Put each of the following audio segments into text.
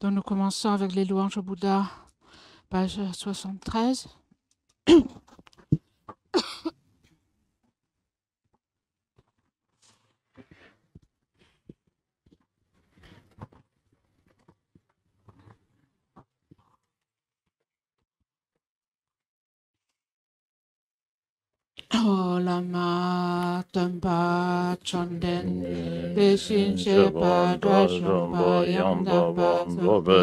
Donc nous commençons avec les louanges au Bouddha, page 73. Oh lama tempa chonden deshin shepa dwashompa yamdapa sope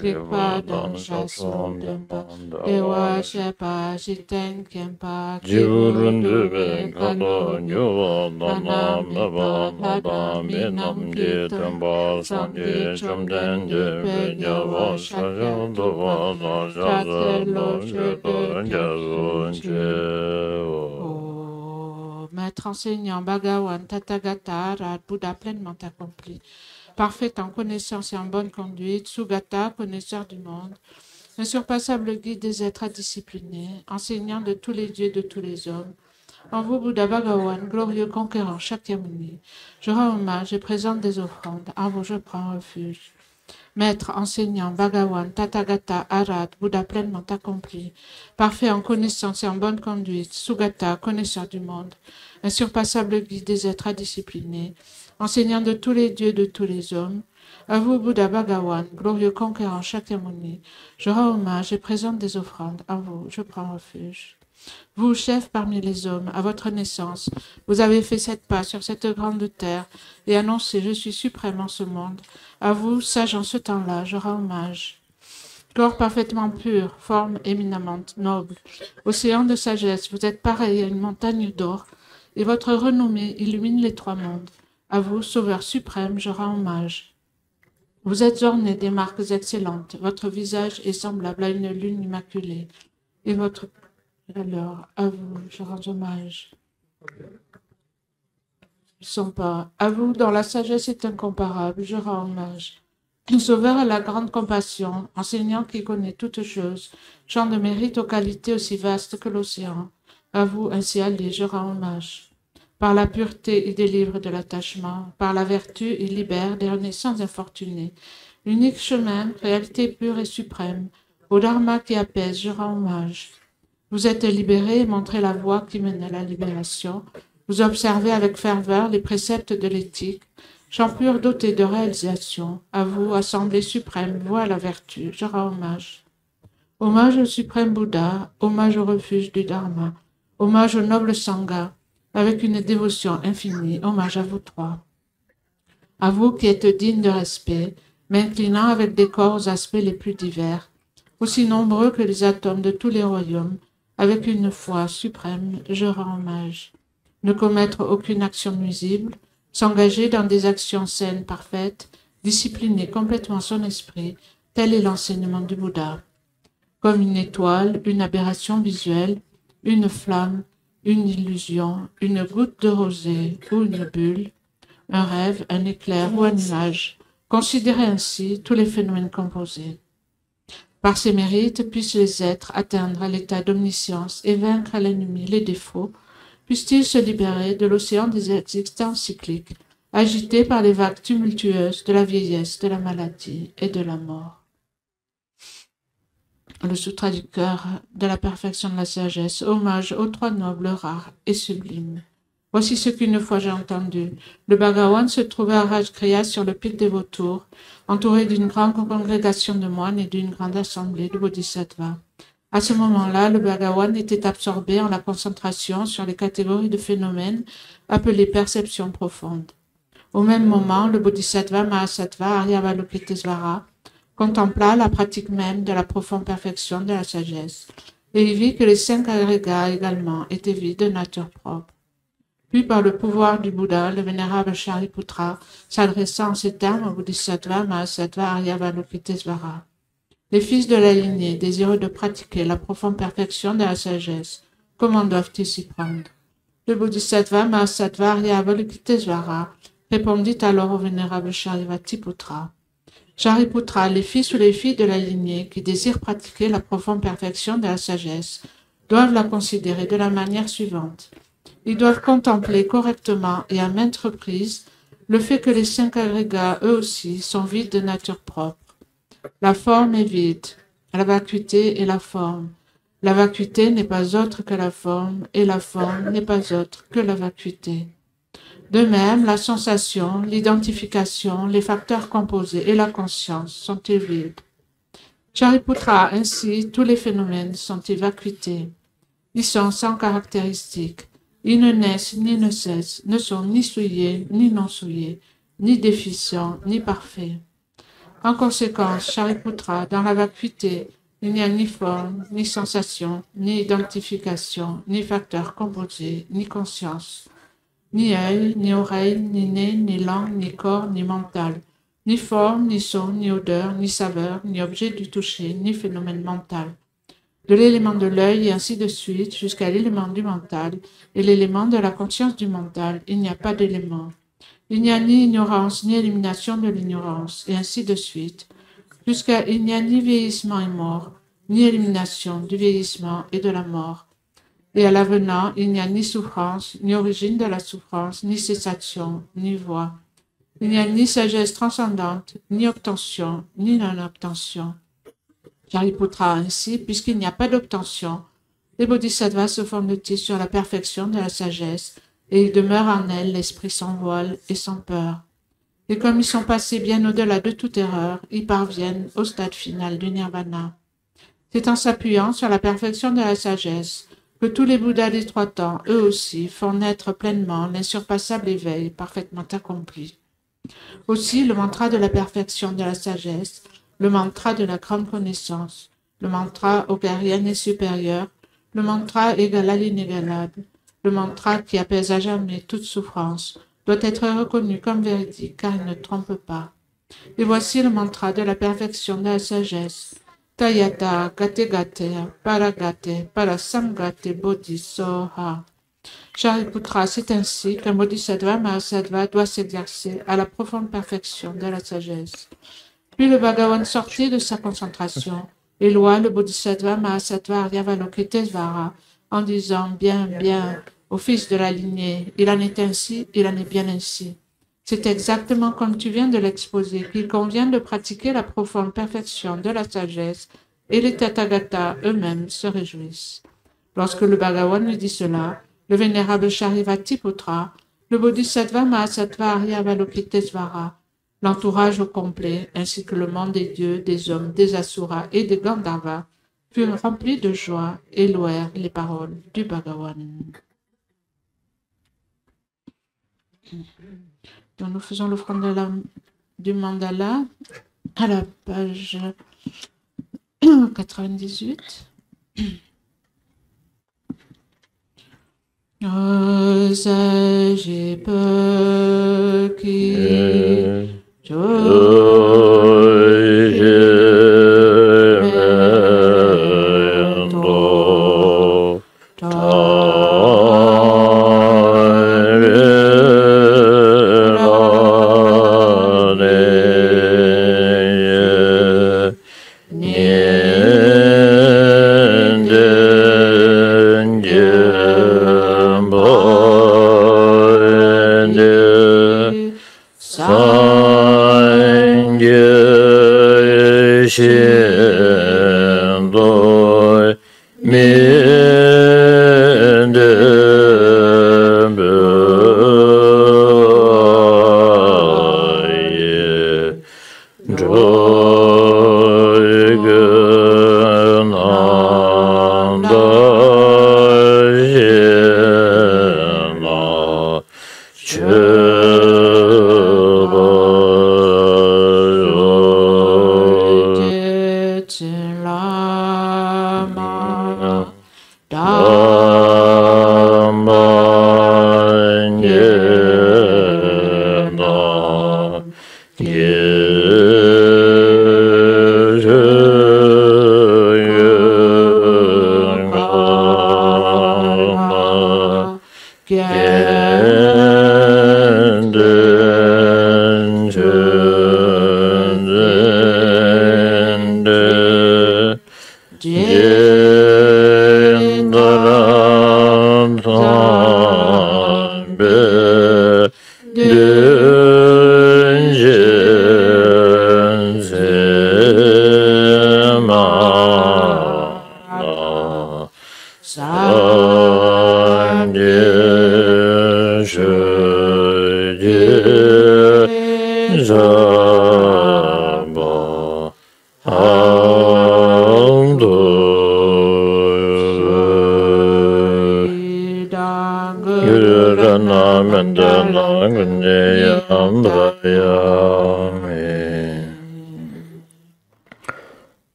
rikpa dan shasun tempa dewa shepa shiten kempa kiburu duwe kano nyo nana mipa lada minam kitam samdi chomden jepe nyawa shajan dowa na shate lo shede kemshin Oh, Maître enseignant Bhagawan Tathagata Arhat, Bouddha pleinement accompli, parfait en connaissance et en bonne conduite, Sugata, connaisseur du monde, insurpassable guide des êtres disciplinés, enseignant de tous les dieux, de tous les hommes. En vous, Bouddha Bhagawan, glorieux conquérant Shakyamuni, je rends hommage et présente des offrandes. En vous, je prends refuge. Maître, enseignant, Bhagawan, Tathagata, Arhat, Bouddha pleinement accompli, parfait en connaissance et en bonne conduite, Sugata, connaisseur du monde, insurpassable guide des êtres disciplinés, enseignant de tous les dieux, de tous les hommes, à vous, Bouddha Bhagawan, glorieux conquérant Shakyamuni, je rends hommage et présente des offrandes. En vous, je prends refuge. Vous, chef parmi les hommes, à votre naissance, vous avez fait 7 pas sur cette grande terre et annoncé « Je suis suprême en ce monde ». À vous, sage en ce temps-là, je rends hommage. Corps parfaitement pur, forme éminemment noble, océan de sagesse, vous êtes pareil à une montagne d'or et votre renommée illumine les 3 mondes. À vous, sauveur suprême, je rends hommage. Vous êtes orné des marques excellentes, votre visage est semblable à une lune immaculée et votre alors, à vous, je rends hommage. Ils sont pas. À vous, dont la sagesse est incomparable, je rends hommage. Sauveur à la grande compassion, enseignant qui connaît toutes choses, champ de mérite aux qualités aussi vastes que l'océan. À vous, ainsi allé, je rends hommage. Par la pureté, il délivre de l'attachement. Par la vertu, il libère des renaissances infortunées. L'unique chemin, réalité pure et suprême. Au dharma qui apaise, je rends hommage. Vous êtes libérés et montrez la voie qui mène à la libération. Vous observez avec ferveur les préceptes de l'éthique, champ pur doté de réalisation. À vous, Assemblée suprême, voie à la vertu, je rends hommage. Hommage au suprême Bouddha, hommage au refuge du Dharma, hommage au noble Sangha, avec une dévotion infinie, hommage à vous 3. À vous qui êtes dignes de respect, m'inclinant avec décor aux aspects les plus divers, aussi nombreux que les atomes de tous les royaumes, avec une foi suprême, je rends hommage. Ne commettre aucune action nuisible, s'engager dans des actions saines, parfaites, discipliner complètement son esprit, tel est l'enseignement du Bouddha. Comme une étoile, une aberration visuelle, une flamme, une illusion, une goutte de rosée ou une bulle, un rêve, un éclair ou un nuage, considérez ainsi tous les phénomènes composés. Par ses mérites, puissent les êtres atteindre l'état d'omniscience et vaincre l'ennemi, les défauts, puissent-ils se libérer de l'océan des existences cycliques, agités par les vagues tumultueuses de la vieillesse, de la maladie et de la mort. Le Sutra du cœur de la perfection de la sagesse, hommage aux 3 nobles rares et sublimes. Voici ce qu'une fois j'ai entendu. Le Bhagawan se trouvait à Rajkriya sur le pic des vautours, entouré d'une grande congrégation de moines et d'une grande assemblée de bodhisattvas. À ce moment-là, le Bhagawan était absorbé en la concentration sur les catégories de phénomènes appelées perceptions profondes. Au même moment, le bodhisattva Mahasattva Aryavalokitesvara contempla la pratique même de la profonde perfection de la sagesse, et il vit que les 5 agrégats également étaient vides de nature propre. Puis, par le pouvoir du Bouddha, le vénérable Shariputra, s'adressant en ces termes au Bodhisattva Mahasattva Aryavalokitesvara. Les fils de la lignée, désireux de pratiquer la profonde perfection de la sagesse, comment doivent-ils s'y prendre? Le Bodhisattva Mahasattva Aryavalokitesvara répondit alors au vénérable Shariputra. Shariputra, les fils ou les filles de la lignée qui désirent pratiquer la profonde perfection de la sagesse doivent la considérer de la manière suivante. Ils doivent contempler correctement et à maintes reprises le fait que les 5 agrégats, eux aussi, sont vides de nature propre. La forme est vide. La vacuité est la forme. La vacuité n'est pas autre que la forme, et la forme n'est pas autre que la vacuité. De même, la sensation, l'identification, les facteurs composés et la conscience sont-ils vides. Shariputra, ainsi, tous les phénomènes sont-ils vacuités. Ils sont sans caractéristiques. Ils ne naissent ni ne cessent, ne sont ni souillés, ni non souillés, ni déficients, ni parfaits. En conséquence, Shariputra, dans la vacuité, il n'y a ni forme, ni sensation, ni identification, ni facteur composé, ni conscience, ni œil, ni oreille, ni nez, ni langue, ni corps, ni mental, ni forme, ni son, ni odeur, ni saveur, ni objet du toucher, ni phénomène mental. De l'élément de l'œil et ainsi de suite jusqu'à l'élément du mental et l'élément de la conscience du mental, il n'y a pas d'élément. Il n'y a ni ignorance ni élimination de l'ignorance et ainsi de suite jusqu'à il n'y a ni vieillissement et mort, ni élimination du vieillissement et de la mort. Et à l'avenant, il n'y a ni souffrance, ni origine de la souffrance, ni cessation, ni voie. Il n'y a ni sagesse transcendante, ni obtention, ni non-obtention. Shariputra ainsi, puisqu'il n'y a pas d'obtention, les bodhisattvas se fondent-ils sur la perfection de la sagesse, et il demeure en elle l'esprit sans voile et sans peur. Et comme ils sont passés bien au-delà de toute erreur, ils parviennent au stade final du nirvana. C'est en s'appuyant sur la perfection de la sagesse que tous les Bouddhas des trois temps, eux aussi, font naître pleinement l'insurpassable éveil parfaitement accompli. Aussi, le mantra de la perfection de la sagesse, le mantra de la grande connaissance, le mantra auquel rien n'est supérieur, le mantra égal à l'inégalable, le mantra qui apaise à jamais toute souffrance, doit être reconnu comme véridique car il ne trompe pas. Et voici le mantra de la perfection de la sagesse. Tayata gate gate paragate parasamgate bodhisoha. Shariputra, c'est ainsi qu'un bodhisattva mahasattva doit s'exercer à la profonde perfection de la sagesse. Puis le Bhagavan sortit de sa concentration et loua le bodhisattva mahasattva Aryavalokitesvara en disant bien, bien, au fils de la lignée, il en est ainsi, il en est bien ainsi. C'est exactement comme tu viens de l'exposer qu'il convient de pratiquer la profonde perfection de la sagesse et les Tathagatas eux-mêmes se réjouissent. Lorsque le Bhagavan lui dit cela, le vénérable Sharivattiputra, le bodhisattva Mahasattva Aryavalokitesvara, l'entourage au complet, ainsi que le monde des dieux, des hommes, des asuras et des Gandharvas, furent remplis de joie et louèrent les paroles du Bhagavan. Donc nous faisons l'offrande du mandala à la page 98. Dönce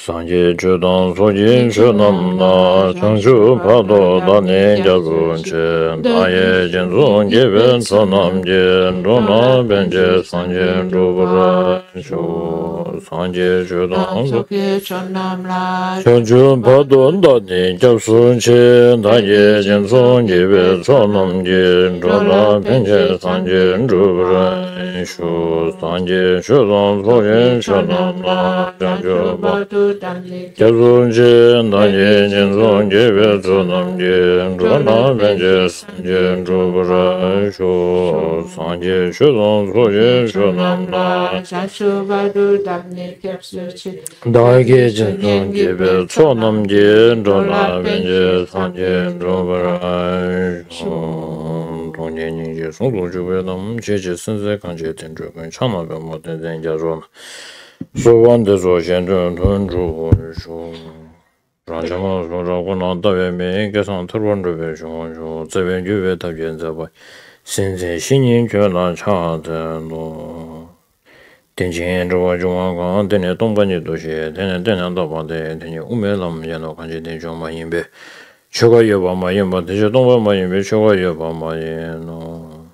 Sanje chudan sojin chunam na changshu pado dani gyabun chen daye jinzun geben sonam jen rona benje sanje rubra shu sanje chudan changshu pado dani gyabun chen daye jinzun geben sonam jen rona benje sanje rubra shu sanje chudan sojin chunam na changshu pado Gyazunje nanye nyenzonge vezunamge Rona benje sanje rubra sho Sanje shudon soye shunamna Dage jenzonge vezunamge Rona benje sanje rubra sho Tonye nyinge sonso juwe nam Cheche sense kanche tenjo kan Chana ben moten zengya rona So one de so shen zhen tun zhu shu ran chen ma su zha gu na da wei mei ge san ter wan zhe wei shu shu zai wen ju wei ta yuan zai bai xin zai xin yin jue na cha zhe lu ten jin zhe wa zhu wang gang ten ne dong ban ji du xie ten ne da ba de ten ne wu mei lam yan no kan ji ten zhong ma yin bei qiu ge ye ba ma yin ba de zhe dong ba ma yin bei qiu ge ye ba ma yin no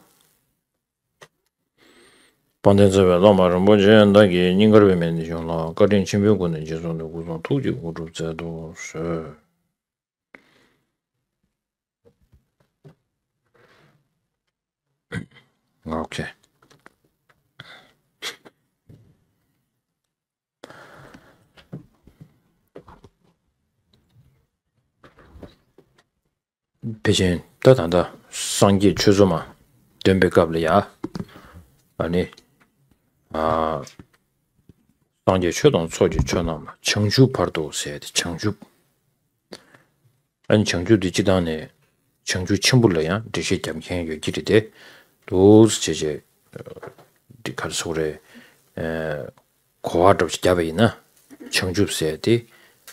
반대적으로 너마를 뭐지한다기 닝거를 맨이죠나 거린 침벽군의 지존의 구성 투지 우주제도 스 오케이 배진 따단다 상기 추조마 덴백갑이야 아니 당제 최동 소지 전함 청주 파도 세대 청주 아니 청주도 지단에 청주 침불러야 대시 점행 요지리데 도스 제제 디칼소레 고아도 잡이나 청주 세대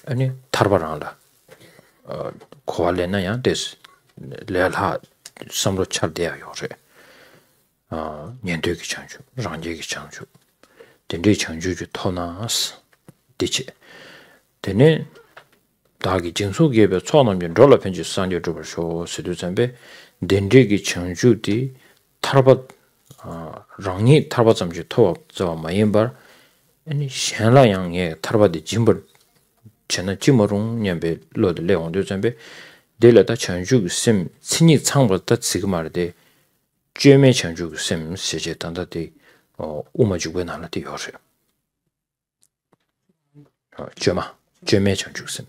아니 타르바랑라 고알레나야 데스 레알하 섬로 차대야 요래 년도기 창조, 랑제기 창조, 된대 창조주 토나스, 디치, 되네 다기 증소기에 초남년 rollo 편지 산제 주버쇼 스두전베 된대기 창조디 타르바 랑이 타르바 잠지 토업 저 마임바 아니 셴라양에 타르바디 짐벌 전에 짐어롱 년베 로드 레온도 전베 데려다 창조 심 친이 창보다 지금 말데 쥐메 창조 심 세제 단다디 우마주고 나나디 요새 쥐메 창조 심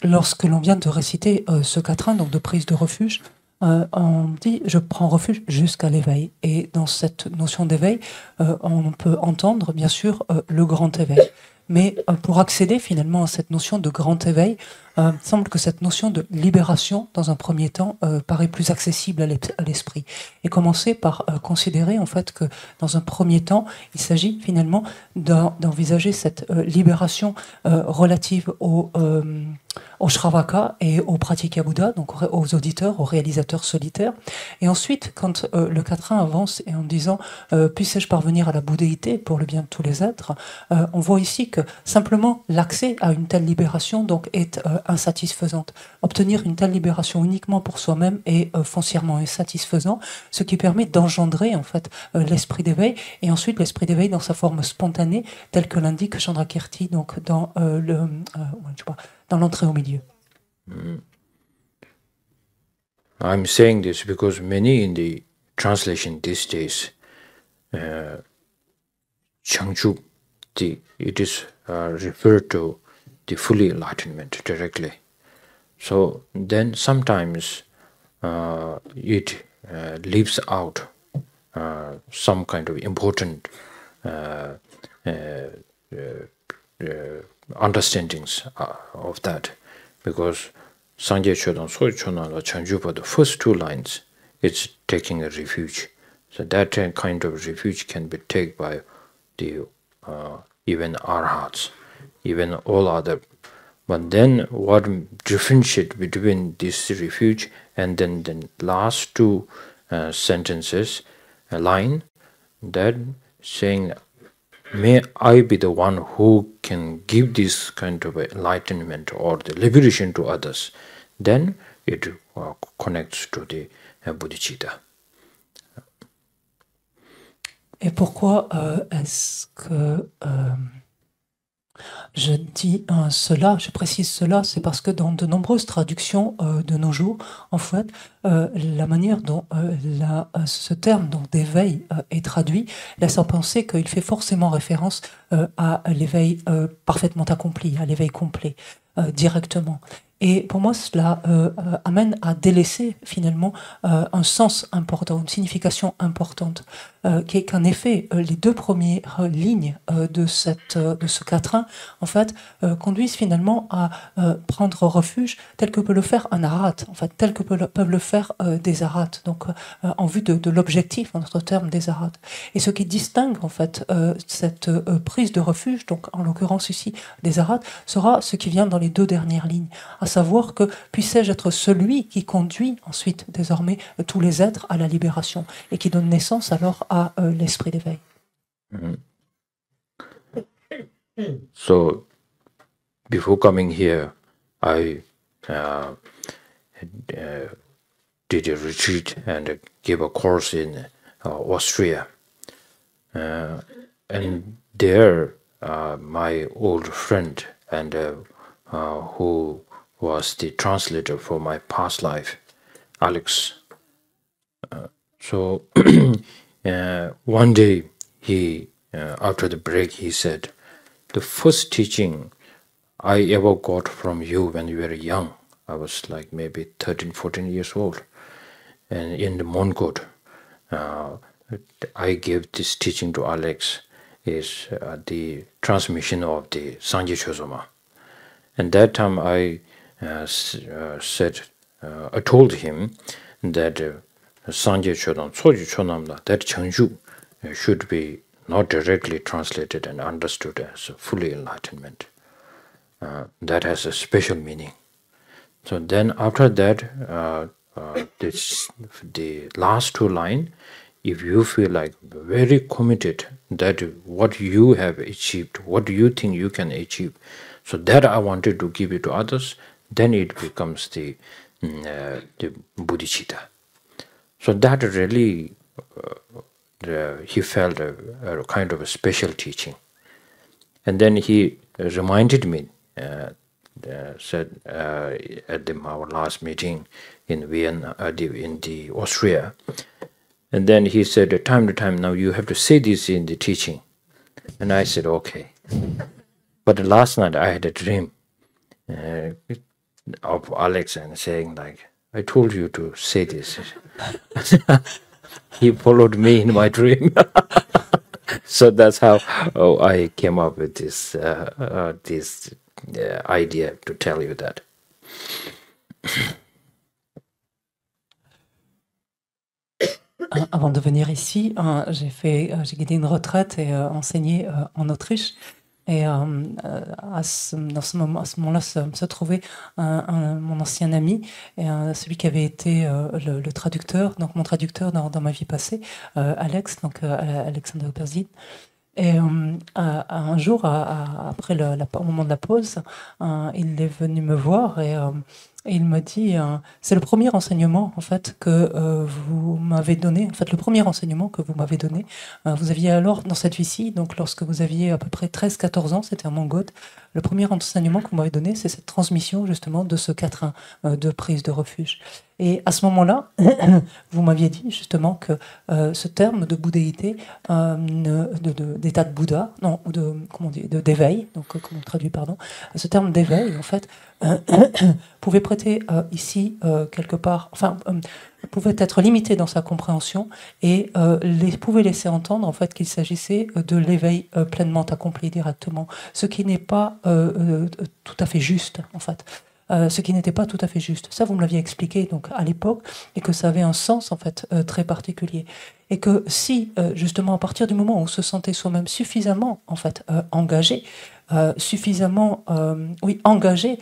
Lorsque l'on vient de réciter ce quatrain, donc de prise de refuge, on dit « je prends refuge jusqu'à l'éveil ». Et dans cette notion d'éveil, on peut entendre bien sûr le grand éveil. Mais pour accéder finalement à cette notion de grand éveil, il semble que cette notion de libération, dans un premier temps, paraît plus accessible à l'esprit. Et commencer par considérer en fait que, dans un premier temps, il s'agit finalement d'envisager cette libération relative au Shravaka et aux pratiques Bouddha, donc aux auditeurs, aux réalisateurs solitaires. Et ensuite, quand le quatrain avance et en disant puisse-je parvenir à la bouddhéité pour le bien de tous les êtres, on voit ici que simplement l'accès à une telle libération donc est insatisfaisante. Obtenir une telle libération uniquement pour soi-même est foncièrement insatisfaisant, ce qui permet d'engendrer en fait l'esprit d'éveil, et ensuite l'esprit d'éveil dans sa forme spontanée, telle que l'indique Chandrakirti donc dans dans l'entrée au milieu. I'm saying this because many in the translation these days, Changchu, it is referred to the fully enlightenment directly. So then sometimes it leaves out some kind of important understandings of that, because Sangye Chodon Soy Chonan La Chanjupa, the first two lines, it's taking a refuge. So that kind of refuge can be taken by the even arhats, even all other. But then what differentiate between this refuge and then the last two sentences, a line, that saying, may I be the one who can give this kind of enlightenment or the liberation to others. Then it connects to the bodhicitta. Et pourquoi est-ce que je dis cela, je précise cela, c'est parce que dans de nombreuses traductions de nos jours, en fait, la manière dont ce terme d'éveil est traduit laisse à penser qu'il fait forcément référence à l'éveil parfaitement accompli, à l'éveil complet, directement. Et pour moi, cela amène à délaisser finalement un sens important, une signification importante, qui est qu'en effet, les deux premières lignes de ce quatrain, en fait, conduisent finalement à prendre refuge tel que peut le faire un arat, en fait, tel que peuvent le faire des arats, donc en vue de l'objectif, en d'autres termes, des arats. Et ce qui distingue en fait cette prise de refuge, donc en l'occurrence ici des arats, sera ce qui vient dans les deux dernières lignes, à savoir que puissais-je être celui qui conduit ensuite désormais tous les êtres à la libération et qui donne naissance alors à l'esprit d'éveil. So, before coming here, I did a retreat and gave a course in Austria. And there, my old friend and who was the translator for my past life, Alex. So one day, he after the break, he said, the first teaching I ever got from you when you were young, I was like maybe 13, 14 years old, and in the Mongkut, I gave this teaching to Alex, is the transmission of the Sangye Chosoma. And that time I I told him that Sangye Chodon Soju Chonamla, that Changju should be not directly translated and understood as fully enlightenment. That has a special meaning. So then after that, the last two lines, if you feel like very committed that what you have achieved, what do you think you can achieve, so that I wanted to give it to others, then it becomes the bodhicitta. So that really, he felt a kind of a special teaching. And then he reminded me, said at our last meeting in Vienna, in the Austria, and then he said, time to time, now you have to say this in the teaching. And I said, okay. But last night I had a dream of Alex and saying like, I told you to say this. He followed me in my dream. So that's how I came up with this idea to tell you that. Avant de venir ici, j'ai guidé une retraite et enseigné en Autriche. Et à ce moment-là se trouvait mon ancien ami, et celui qui avait été le traducteur, donc mon traducteur dans ma vie passée, Alex, donc Alexander Perzin. Et un jour, après au moment de la pause, il est venu me voir et il me dit, c'est le premier enseignement en fait que vous m'avez donné. En fait, le premier enseignement que vous m'avez donné. Vous aviez alors dans cette vie-ci, donc lorsque vous aviez à peu près 13-14 ans, c'était à Mongkut. Le premier enseignement que vous m'avez donné, c'est cette transmission justement de ce quatrain de prise de refuge. Et à ce moment-là, vous m'aviez dit justement que ce terme de bouddhéité, d'état de Bouddha, non, ou de, comment on dit, d'éveil, donc comment on traduit, pardon, ce terme d'éveil, en fait, pouvait prêter ici quelque part, enfin, pouvait être limité dans sa compréhension et pouvait laisser entendre en fait qu'il s'agissait de l'éveil pleinement accompli directement, ce qui n'est pas tout à fait juste en fait. Ce qui n'était pas tout à fait juste. Ça, vous me l'aviez expliqué donc à l'époque, et que ça avait un sens en fait très particulier. Et que si justement à partir du moment où on se sentait soi-même suffisamment en fait engagé, suffisamment engagé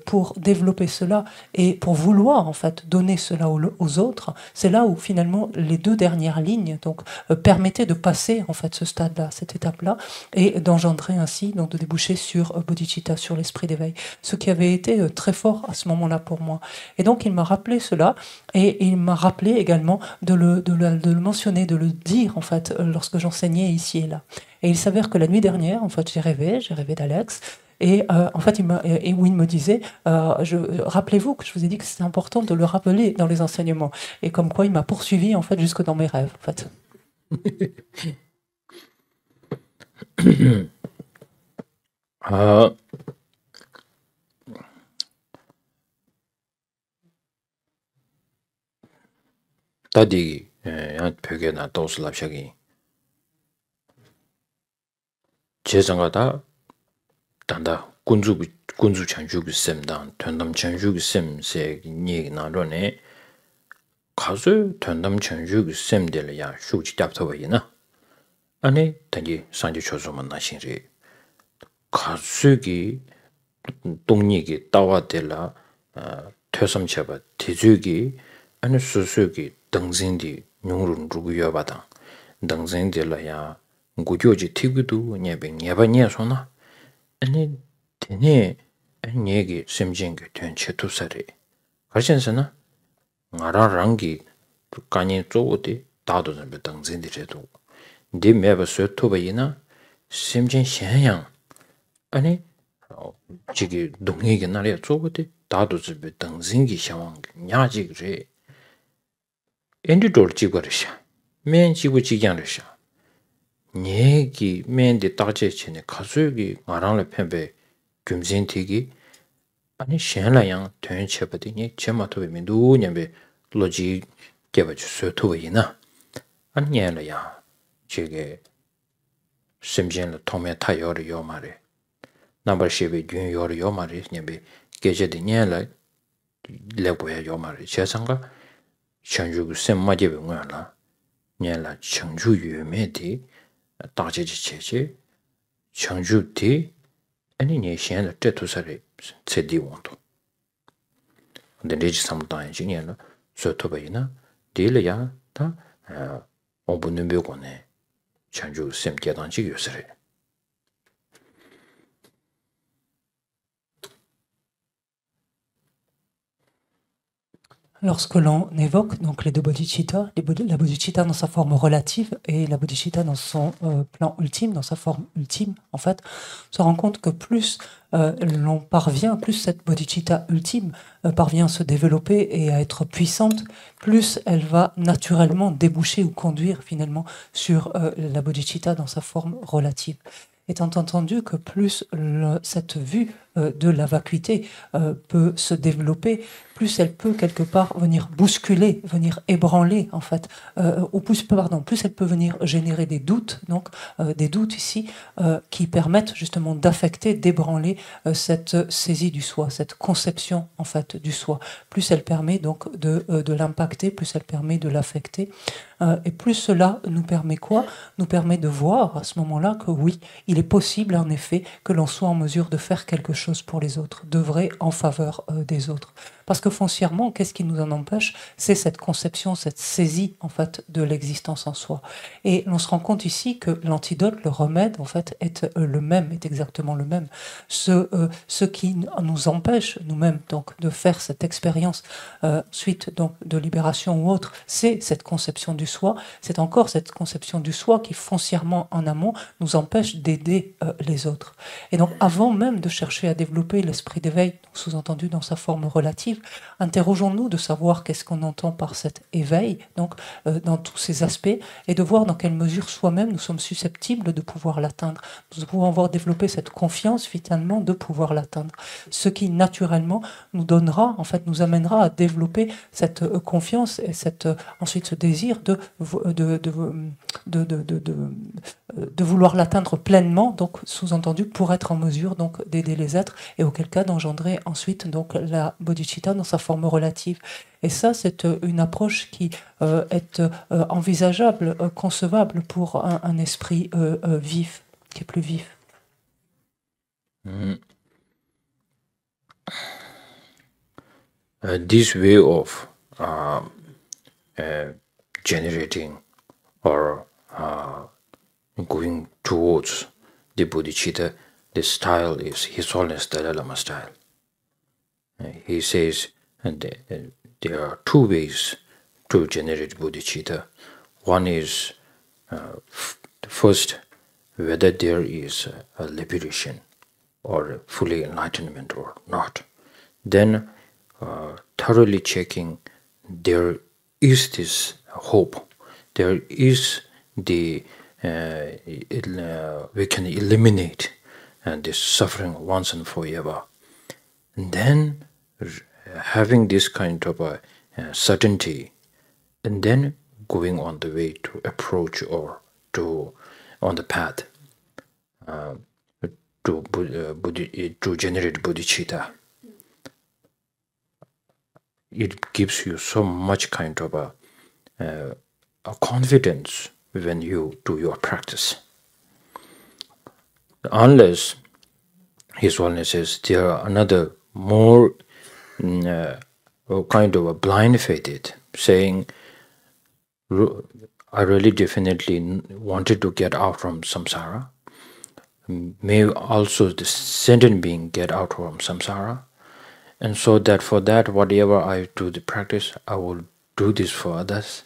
pour développer cela et pour vouloir en fait donner cela aux autres, c'est là où finalement les deux dernières lignes donc permettaient de passer en fait ce stade-là, cette étape-là, et d'engendrer ainsi, donc de déboucher sur bodhicitta, sur l'esprit d'éveil, ce qui avait été très fort à ce moment-là pour moi. Et donc il m'a rappelé cela, et il m'a rappelé également de le mentionner, de le dire en fait lorsque j'enseignais ici et là. Et il s'avère que la nuit dernière, en fait, j'ai rêvé d'Alex, et en fait, il me disait, rappelez-vous que je vous ai dit que c'était important de le rappeler dans les enseignements, et comme quoi il m'a poursuivi en fait jusque dans mes rêves, en fait. 다디 벽에나 도슬랍샤기 제정하다 단다 군주 chanjugu semdan tundam chanjugu sem se ni narone 가수 tundam chanjugu sem del ya shuji tapto bayina ane tangi sanji chozoman na shinri 가수기 동니기 따와델라 퇴섬체바 대주기 아니 수수기 등진디 용룬 루구여바다 등진딜라야 고교지 티구도 녀바녀소나 아니 되네 아니 얘기 심진게 된 체투사리 가신서나 나라랑기 까니 쪼오디 다도는 등진디제도 네 매버 쇠토바이나 심진 현양 아니 지기 동의게 나래 쪼오디 다도즈베 등진기 상황 냐지그래 엔디돌 지거르샤 맨 지고 지견르샤 얘기 맨디 따제치네 가수기 말랑을 펜베 금진티기 아니 셴라양 된체버디니 제마토베 민두냐베 로지 개버주 소토이나 아니야라야 제게 심진의 통매 타요를 요마레 남버시베 균요를 요마레 냐베 게제디냐라 레보야 요마레 제상가 chanjugu sem majebe ngala nyala changju yume di dajeji cheche changju di ani nye shen la tetu sare tsedi wonto den reji samdan ji nyala so to bayina di le ya ta obu numbe gone chanjugu sem gedan ji yosare. Lorsque l'on évoque donc les deux bodhicittas, la bodhicitta dans sa forme relative et la bodhicitta dans son plan ultime, dans sa forme ultime, en fait, on se rend compte que plus l'on parvient, plus cette bodhicitta ultime parvient à se développer et à être puissante, plus elle va naturellement déboucher ou conduire finalement sur la bodhicitta dans sa forme relative. Étant entendu que plus cette vue de la vacuité peut se développer, plus elle peut quelque part venir bousculer, venir ébranler en fait, ou plus elle peut venir générer des doutes, donc des doutes ici qui permettent justement d'affecter, d'ébranler cette saisie du soi, cette conception en fait du soi. Plus elle permet donc de l'impacter, plus elle permet de l'affecter, et plus cela nous permet quoi? Nous permet de voir à ce moment-là que oui, il est possible en effet que l'on soit en mesure de faire quelque chose pour les autres, d'œuvrer en faveur des autres. Parce que foncièrement, qu'est-ce qui nous en empêche? C'est cette conception, cette saisie en fait de l'existence en soi. Et l'on se rend compte ici que l'antidote, le remède en fait est le même, est exactement le même. Ce qui nous empêche nous-mêmes donc de faire cette expérience suite donc de libération ou autre, c'est cette conception du soi. C'est encore cette conception du soi qui foncièrement en amont nous empêche d'aider les autres. Et donc avant même de chercher à développer l'esprit d'éveil, sous-entendu dans sa forme relative, Interrogeons-nous de savoir qu'est-ce qu'on entend par cet éveil, donc dans tous ces aspects, et de voir dans quelle mesure soi-même nous sommes susceptibles de pouvoir l'atteindre. Nous pouvons avoir développé cette confiance finalement de pouvoir l'atteindre, ce qui naturellement nous donnera, en fait, nous amènera à développer cette confiance et ensuite ce désir de vouloir l'atteindre pleinement, donc sous-entendu pour être en mesure donc d'aider les êtres, et auquel cas d'engendrer ensuite donc la bodhicitta dans sa forme relative. Et ça, c'est une approche qui est envisageable, concevable pour un esprit vif, qui est plus vif. This way of generating or going towards the bodhicitta, the style is His Holiness Dalai Lama style. He says there are two ways to generate bodhicitta. One is first, whether there is a liberation or fully enlightenment or not. Then thoroughly checking there is this hope, there is the we can eliminate this suffering once and forever. And then having this kind of a certainty, and then going on the way to approach or to on the path to generate bodhicitta. It gives you so much kind of a confidence when you do your practice. Unless His Holiness says there are another more kind of a blind-faithted saying, I really definitely wanted to get out from samsara. May also the sentient being get out from samsara. And so that for that, whatever I do the practice, I will do this for others.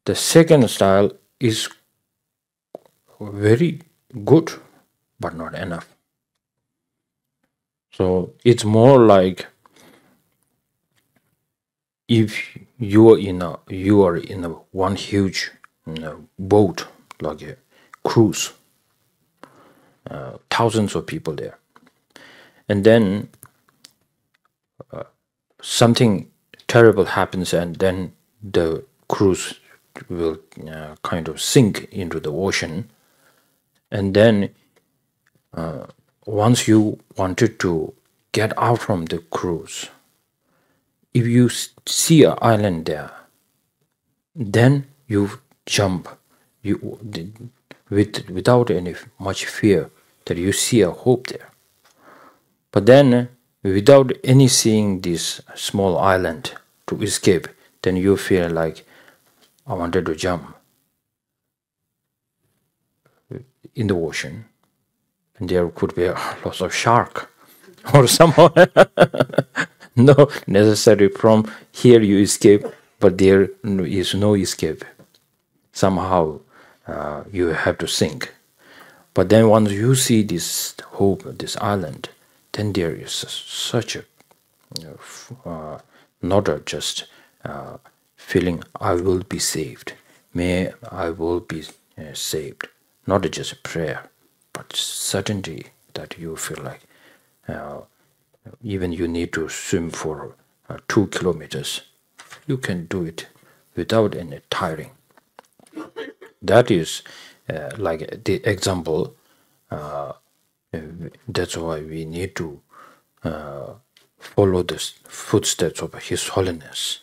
The second style is very good, but not enough. So it's more like if you are in a one huge boat, like a cruise, thousands of people there, and then something terrible happens, and then the cruise will kind of sink into the ocean. And then once you wanted to get out from the cruise, if you see an island there, then you jump without any much fear that you see a hope there. But then without any seeing this small island to escape, then you feel like I wanted to jump in the ocean, and there could be lots of shark or somehow no necessary from here you escape, but there is no escape. Somehow you have to sink. But then once you see this hope, this island, then there is such a not a just feeling I will be saved. May I will be saved. Not just a prayer, but certainty that you feel like even you need to swim for 2 kilometers, you can do it without any tiring. That is like the example. That's why we need to follow the footsteps of His Holiness.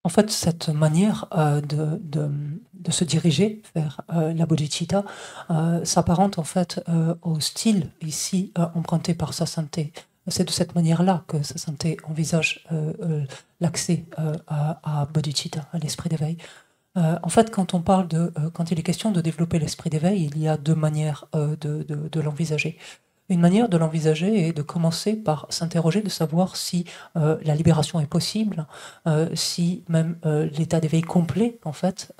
En fait, cette manière de se diriger vers la bodhicitta s'apparente en fait au style ici emprunté par Sasanté. C'est de cette manière-là que Sasanté envisage l'accès à bodhicitta, à l'esprit d'éveil. En fait, quand il est question de développer l'esprit d'éveil, il y a deux manières de l'envisager. Une manière de l'envisager est de commencer par s'interroger, de savoir si la libération est possible, si même l'état d'éveil complet, en fait,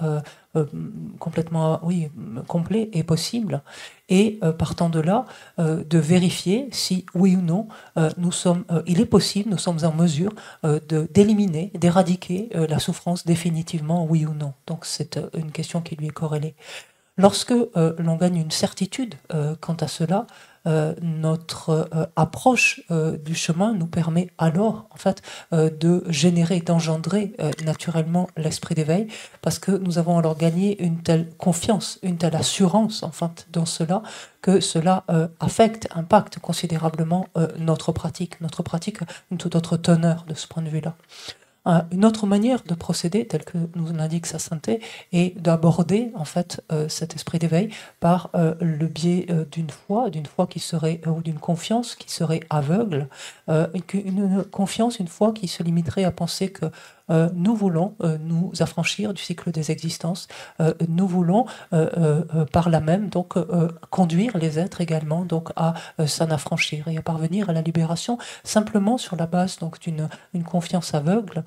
complètement, oui, complet est possible, et partant de là, de vérifier si, oui ou non, il est possible, nous sommes en mesure d'éliminer, d'éradiquer la souffrance définitivement, oui ou non. Donc c'est une question qui lui est corrélée. Lorsque l'on gagne une certitude quant à cela, notre approche du chemin nous permet alors, en fait, de générer, d'engendrer naturellement l'esprit d'éveil, parce que nous avons alors gagné une telle confiance, une telle assurance, en fait, dans cela, que cela impacte considérablement notre pratique a une toute autre teneur de ce point de vue-là. Une autre manière de procéder, telle que nous l'indique sa sainteté, est d'aborder en fait cet esprit d'éveil par le biais d'une foi qui serait ou d'une confiance qui serait aveugle, une confiance, une foi qui se limiterait à penser que nous voulons nous affranchir du cycle des existences, nous voulons par là même donc conduire les êtres également donc à s'en affranchir et à parvenir à la libération simplement sur la base donc d'une confiance aveugle.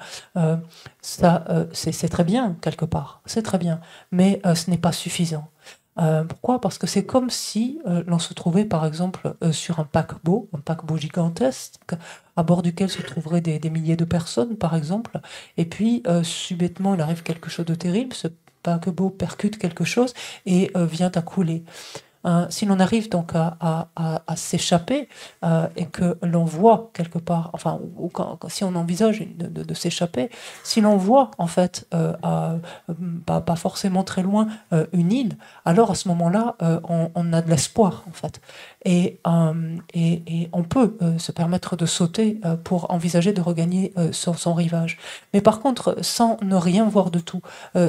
C'est très bien quelque part, c'est très bien, mais ce n'est pas suffisant. Pourquoi? Parce que c'est comme si l'on se trouvait par exemple sur un paquebot gigantesque, à bord duquel se trouveraient des milliers de personnes par exemple, et puis subitement il arrive quelque chose de terrible, ce paquebot percute quelque chose et vient à couler. Si l'on arrive donc à s'échapper et que l'on voit quelque part, enfin, si on envisage de s'échapper, si l'on voit en fait pas forcément très loin une île, alors à ce moment-là, on a de l'espoir en fait. Et on peut se permettre de sauter pour envisager de regagner son rivage. Mais par contre, sans ne rien voir de tout,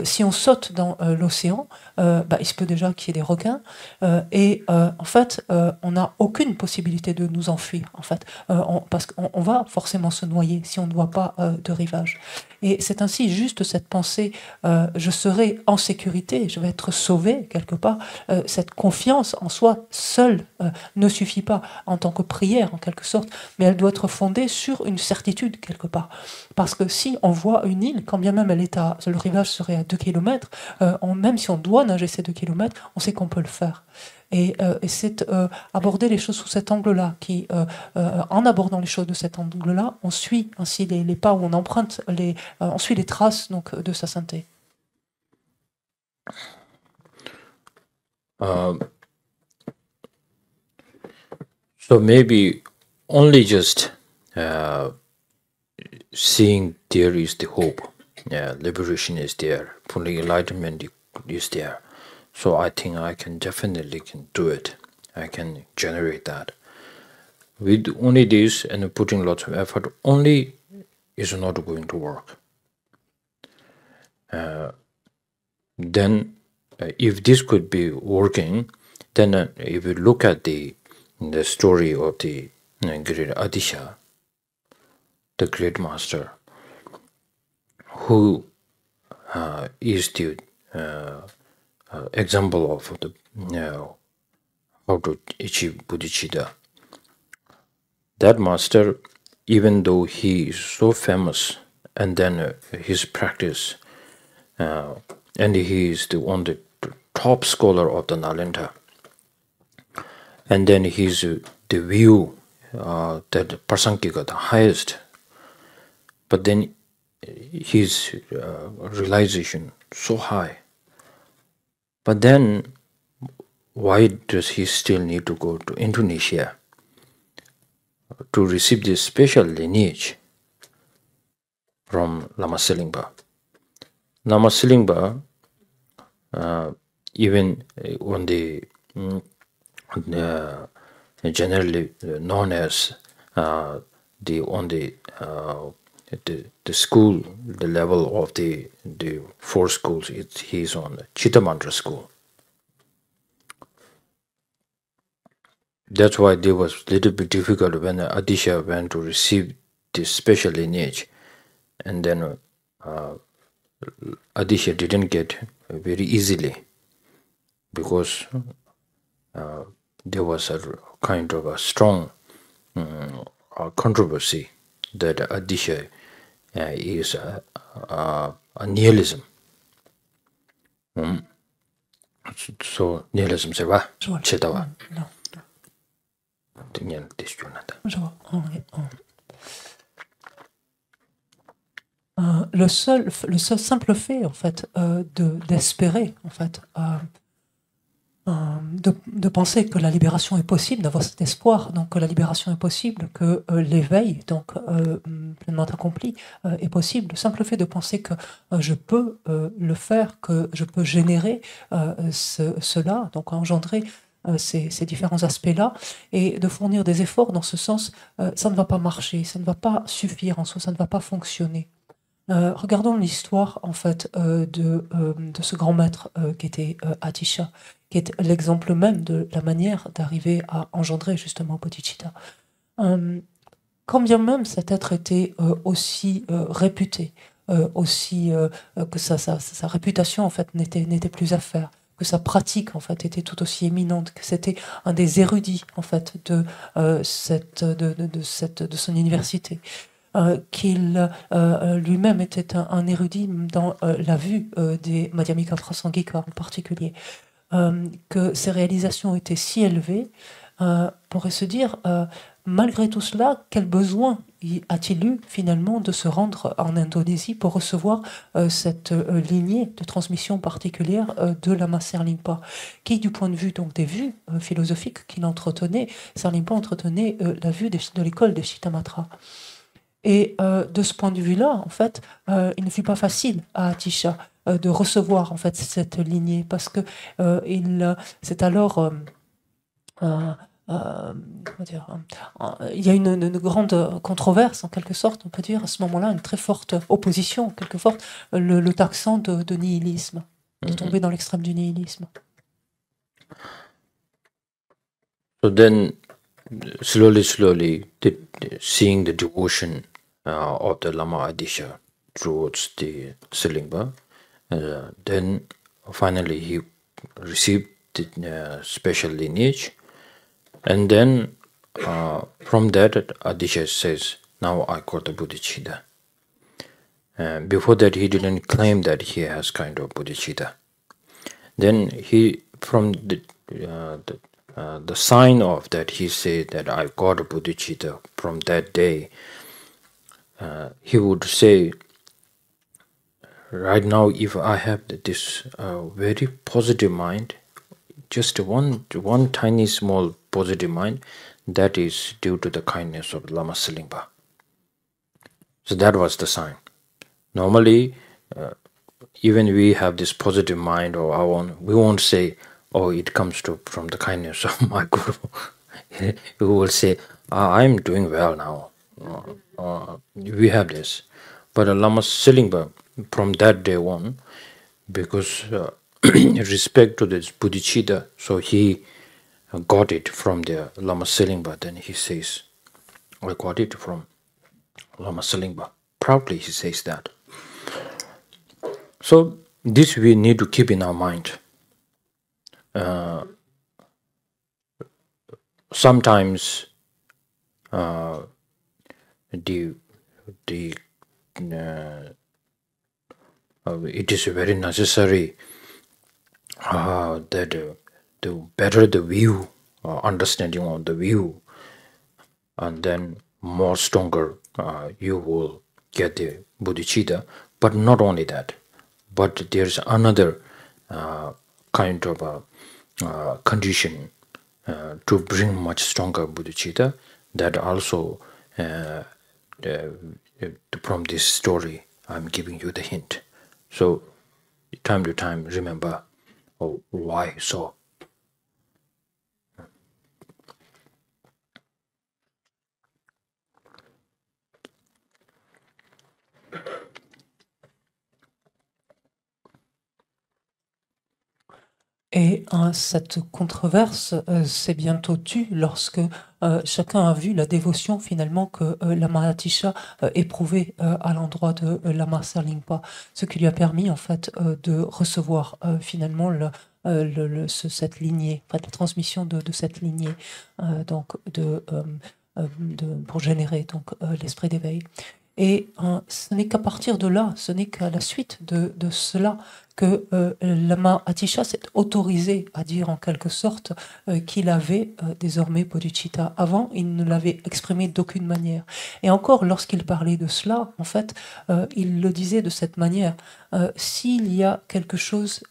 si on saute dans l'océan, il se peut déjà qu'il y ait des requins, et en fait, on n'a aucune possibilité de nous enfuir, en fait, parce qu'on va forcément se noyer si on ne voit pas de rivage. Et c'est ainsi juste cette pensée, je serai en sécurité, je vais être sauvé quelque part, cette confiance en soi seule ne suffit pas en tant que prière en quelque sorte, mais elle doit être fondée sur une certitude quelque part. Parce que si on voit une île, quand bien même le rivage serait à 2 km, même si on doit nager ces 2 km, on sait qu'on peut le faire. Et c'est aborder les choses sous cet angle-là, en abordant les choses de cet angle-là, on suit ainsi les pas, où on emprunte, on suit les traces donc, de sa sainteté. So maybe only just seeing there is the hope, liberation is there, fully enlightenment is there. So I think I can definitely do it. I can generate that. With only this and putting lots of effort, only is not going to work. Then, if this could be working, then if you look at the story of the great Adisha, the great master, who is the example of the how to achieve bodhicitta. That master, even though he is so famous, and then his practice, and he is the top scholar of the Nalanda, and then he's the view that Prasankika, the highest, but then his realization so high. But then, why does he still need to go to Indonesia to receive this special lineage from Lama Selingpa? Lama Selingpa, even on the generally known as the school, the level of the 4 schools, he's on the Chittamantra school. That's why it was a little bit difficult when Adisha went to receive this special lineage, and then Adisha didn't get very easily, because there was a kind of a strong controversy that Adisha is a nihilism. So nihilism c'est vrai, c'est vrai. Non. Je vois. Le seul simple fait, en fait, d'espérer, en fait, de penser que la libération est possible, d'avoir cet espoir, donc que la libération est possible, que l'éveil, donc pleinement accompli, est possible. Le simple fait de penser que je peux le faire, que je peux générer cela, donc engendrer ces différents aspects-là, et de fournir des efforts dans ce sens, ça ne va pas marcher, ça ne va pas suffire en soi, ça ne va pas fonctionner. Regardons l'histoire en fait de ce grand maître qui était Atisha, qui est l'exemple même de la manière d'arriver à engendrer justement Bodhicitta. Quand bien même cet être était aussi réputé, aussi que sa réputation en fait n'était plus à faire, que sa pratique en fait était tout aussi éminente, que c'était un des érudits en fait de son université. Qu'il lui-même était un érudit dans la vue des Madhyamika Prasangika en particulier, que ses réalisations étaient si élevées, pourrait se dire, malgré tout cela, quel besoin a-t-il eu finalement de se rendre en Indonésie pour recevoir cette lignée de transmission particulière de Lama Serlimpa, qui, du point de vue donc des vues philosophiques qu'il entretenait, Serlimpa entretenait la vue de l'école de Chittamatra. Et de ce point de vue-là, en fait, il ne fut pas facile à Atisha de recevoir en fait cette lignée, parce que c'est alors il y a une grande controverse en quelque sorte, on peut dire à ce moment-là, une très forte opposition, en quelque sorte, le taxant de nihilisme, de tomber dans l'extrême du nihilisme. So then, slowly, seeing the devotion of the Lama Adisha towards the Silingpa, then finally he received the special lineage, and then from that Adisha says, now I got the Bodhicitta. Before that he didn't claim that he has kind of Bodhicitta. Then he, from the sign of that, he said that I got a Bodhicitta. From that day, he would say, right now, if I have this very positive mind, just one tiny small positive mind, that is due to the kindness of Lama Silingpa. So that was the sign. Normally, even we have this positive mind or our own, we won't say, oh, it comes from the kindness of my Guru. We will say, I'm doing well now. We have this. But Lama Silingpa, from that day on, because respect to this Bodhicitta, so he got it from the Lama Silingpa. Then he says, I got it from Lama Silingpa. Proudly he says that. So this we need to keep in our mind. Sometimes it is very necessary that the better the view, understanding of the view, and then more stronger you will get the bodhicitta. But not only that, but there's another kind of a condition to bring much stronger bodhicitta, that also from this story I'm giving you the hint. So time to time remember, oh, why so. Et cette controverse s'est bientôt tue lorsque chacun a vu la dévotion finalement que Lama Atisha éprouvait à l'endroit de Lama Serlingpa, ce qui lui a permis en fait de recevoir finalement cette lignée, enfin, la transmission de cette lignée donc pour générer donc l'esprit d'éveil. Et ce n'est qu'à partir de là, ce n'est qu'à la suite de cela que Lama Atisha s'est autorisé à dire en quelque sorte qu'il avait désormais bodhicitta. Avant, il ne l'avait exprimé d'aucune manière. Et encore, lorsqu'il parlait de cela, en fait, il le disait de cette manière. S'il y a quelque chose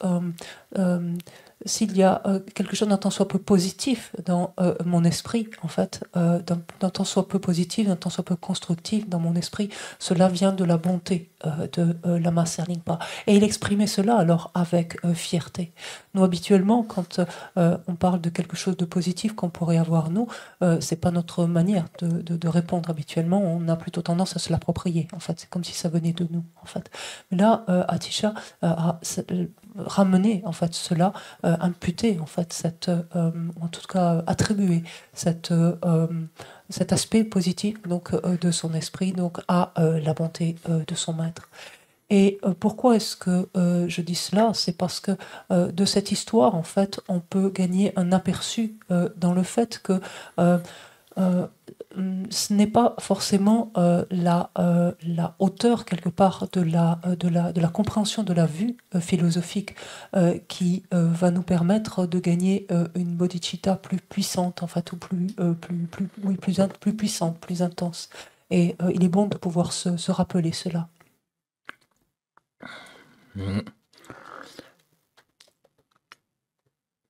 d'un tant soit peu positif dans mon esprit, en fait, d'un tant soit peu positif, d'un tant soit peu constructif dans mon esprit, cela vient de la bonté de Lama Serlingpa. Et il exprimait cela alors avec fierté. Nous, habituellement, quand on parle de quelque chose de positif qu'on pourrait avoir, nous, c'est pas notre manière de répondre habituellement. On a plutôt tendance à se l'approprier, en fait. C'est comme si ça venait de nous, en fait. Mais là, Atisha a ramené, en fait, cela, imputé, en fait, en tout cas, attribué cet aspect positif donc, de son esprit donc, à la bonté de son maître. Et pourquoi est-ce que je dis cela? C'est parce que de cette histoire, en fait, on peut gagner un aperçu dans le fait que ce n'est pas forcément la hauteur quelque part de la compréhension de la vue philosophique qui va nous permettre de gagner une bodhicitta plus puissante, en fait, ou plus puissante, plus intense. Et il est bon de pouvoir se rappeler cela.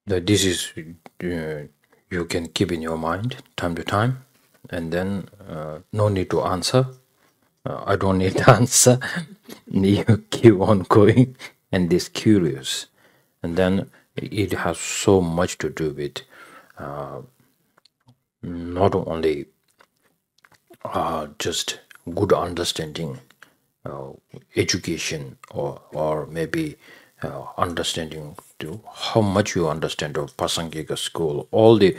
That this is you can keep in your mind time to time, and then no need to answer. I don't need to answer. You keep on going, and this curious, and then it has so much to do with not only just good understanding, education, or maybe understanding to how much you understand of Pasangika school, all the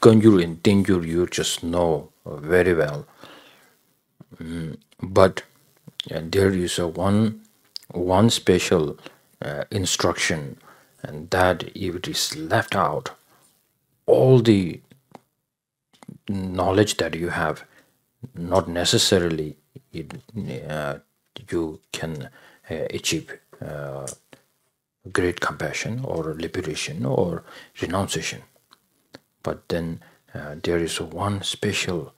Kanjur and Tinjur you just know very well. But there is a one special instruction, and that if it is left out, all the knowledge that you have, not necessarily you can achieve great compassion or liberation or renunciation. But then there is one special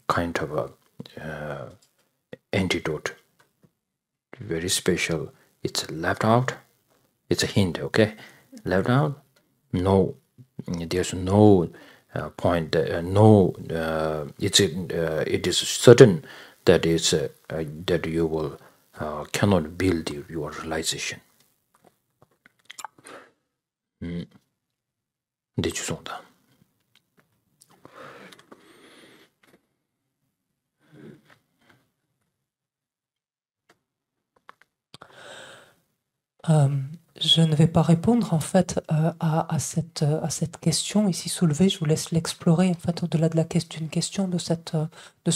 kind of a antidote, very special. It's left out. It's a hint, okay? Left out. No, there's no point. It is certain that that you will cannot build your realization. 대주송다. Je ne vais pas répondre en fait à cette question ici soulevée. Je vous laisse l'explorer en fait au-delà d'une question de je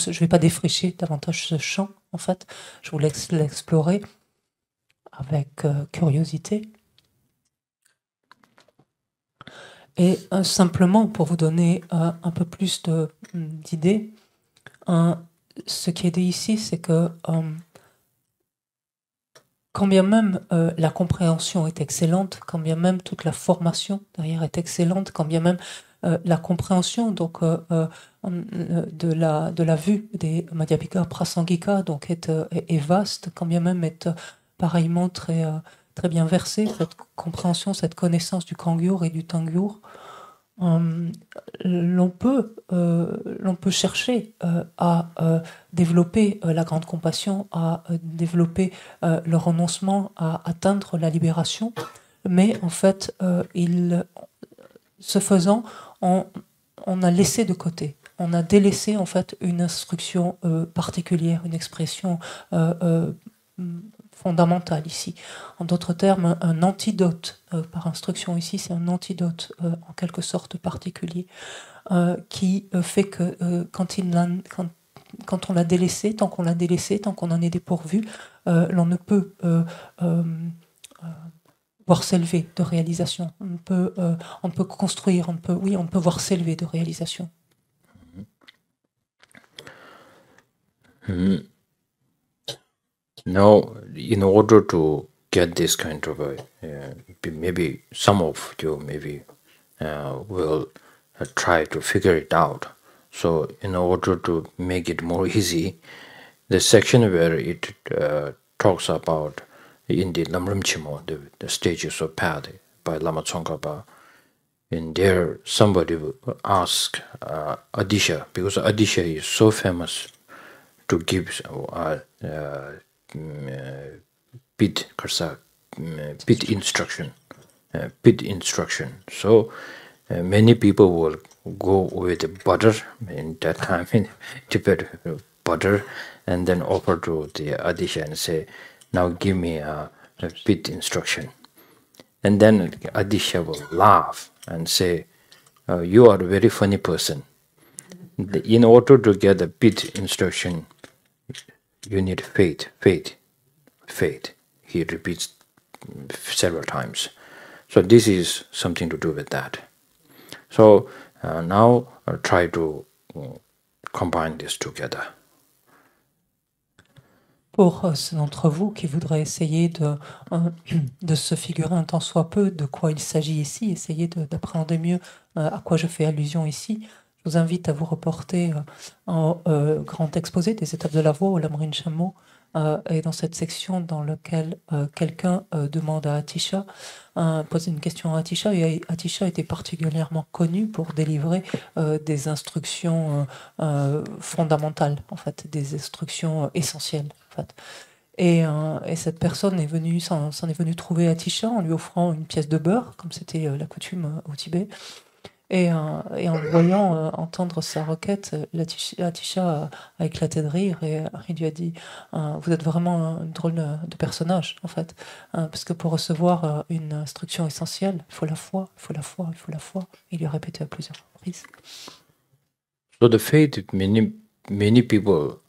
ne vais pas défricher davantage ce champ en fait. Je vous laisse l'explorer avec curiosité. Et simplement pour vous donner un peu plus d'idées, ce qui est dit ici, c'est que quand bien même la compréhension est excellente, quand bien même toute la formation derrière est excellente, quand bien même la compréhension donc de la vue des Madhyamika Prasangika donc est vaste, quand bien même est pareillement très bien versée, cette compréhension, cette connaissance du Kangyur et du Tangyur, l'on peut chercher à développer la grande compassion, à développer le renoncement, à atteindre la libération, mais en fait, ce faisant, on a laissé de côté, on a délaissé en fait une instruction particulière, une expression fondamentale ici. En d'autres termes, un antidote par instruction ici, c'est un antidote en quelque sorte particulier qui fait que quand on l'a délaissé, tant qu'on l'a délaissé, tant qu'on en est dépourvu, l'on ne peut voir s'élever de réalisation. On peut construire, on peut voir s'élever de réalisation. Now, in order to get this kind of maybe some of you will try to figure it out. So, in order to make it more easy, the section where it talks about in the Lamrim Chimo, the stages of path by Lama Tsongkhapa, in there somebody will ask Adisha, because Adisha is so famous to give pit instruction. So many people will go with butter in that time in Tibet, butter, and then offer to the Adisha and say, now give me a pit instruction. And then Adisha will laugh and say, you are a very funny person. In order to get a pit instruction, you need faith. He repeats several times. So this is something to do with that. So now try to combine this together. Pour ceux d'entre vous qui voudraient essayer de se figurer un tant soit peu de quoi il s'agit ici, essayer d'appréhender mieux à quoi je fais allusion ici, je vous invite à vous reporter en grand exposé des étapes de la voie au Lamrim Chenmo, et dans cette section dans laquelle quelqu'un demande à Atisha, pose une question à Atisha, et Atisha était particulièrement connu pour délivrer des instructions fondamentales, en fait, des instructions essentielles. En fait. Et cette personne s'en est venue trouver Atisha en lui offrant une pièce de beurre, comme c'était la coutume au Tibet. Et en le voyant entendre sa requête, Atisha a éclaté de rire et il lui a dit vous êtes vraiment un drôle de personnage, en fait. Parce que pour recevoir une instruction essentielle, il faut la foi, il faut la foi, il faut la foi. Il lui a répété à plusieurs reprises. So the faith, many people,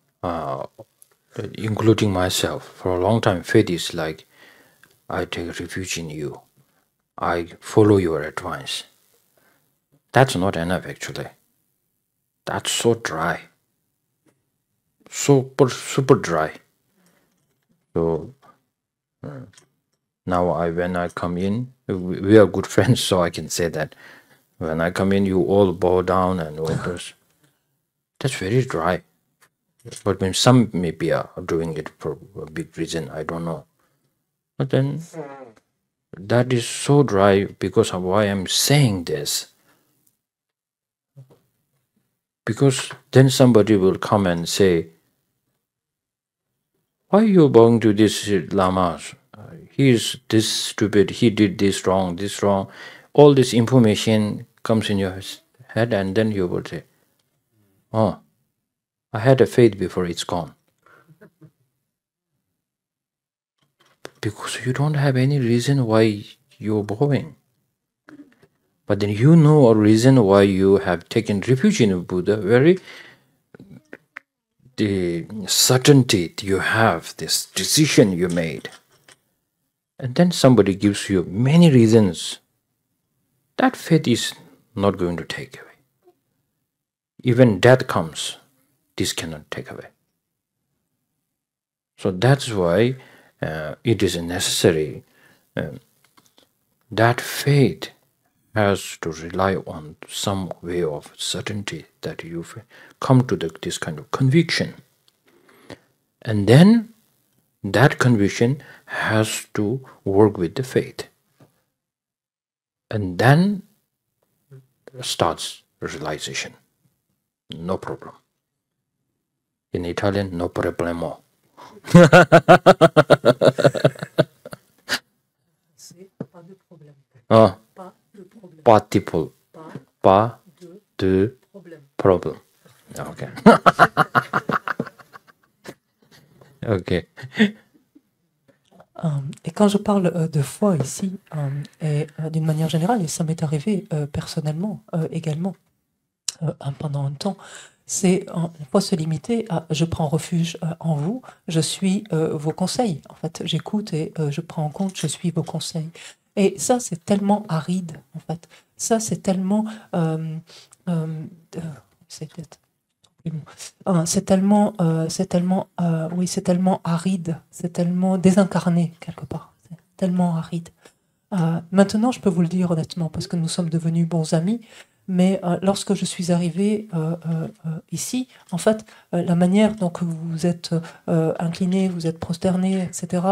including myself, for a long time, faith is like, I take refuge in you. I follow your advice. That's not enough, actually. That's so dry. Super dry. So now when I come in, we are good friends, so I can say that. When I come in, you all bow down and all this. That's very dry. But when some maybe are doing it for a big reason, I don't know. But then that is so dry because of why I'm saying this. Because then somebody will come and say, why are you bowing to this Lama? He is this stupid, he did this wrong. All this information comes in your head, and then you will say, oh, I had a faith before it's gone. Because you don't have any reason why you're bowing. But then you know a reason why you have taken refuge in Buddha, the certainty you have, this decision you made. And then somebody gives you many reasons. That faith is not going to take away. Even death comes, this cannot take away. So that's why it is necessary that faith has to rely on some way of certainty that you've come to this kind of conviction. And then that conviction has to work with the faith. And then starts realization. No problem. In Italian, no problemo. Participle. Pas de problem. Okay. Okay. quand je parle de foi ici, et d'une manière générale, et ça m'est arrivé personnellement également pendant un temps, c'est ne pas se limiter à je prends refuge en vous, je suis vos conseils. En fait, j'écoute et je prends en compte, je suis vos conseils. Et ça, c'est tellement aride, en fait. Ça, c'est tellement... c'est c'est tellement aride, c'est tellement désincarné quelque part, c'est tellement aride. Maintenant, je peux vous le dire honnêtement, parce que nous sommes devenus bons amis, mais lorsque je suis arrivée ici, en fait, la manière dont vous vous êtes incliné, vous êtes prosterné, etc.,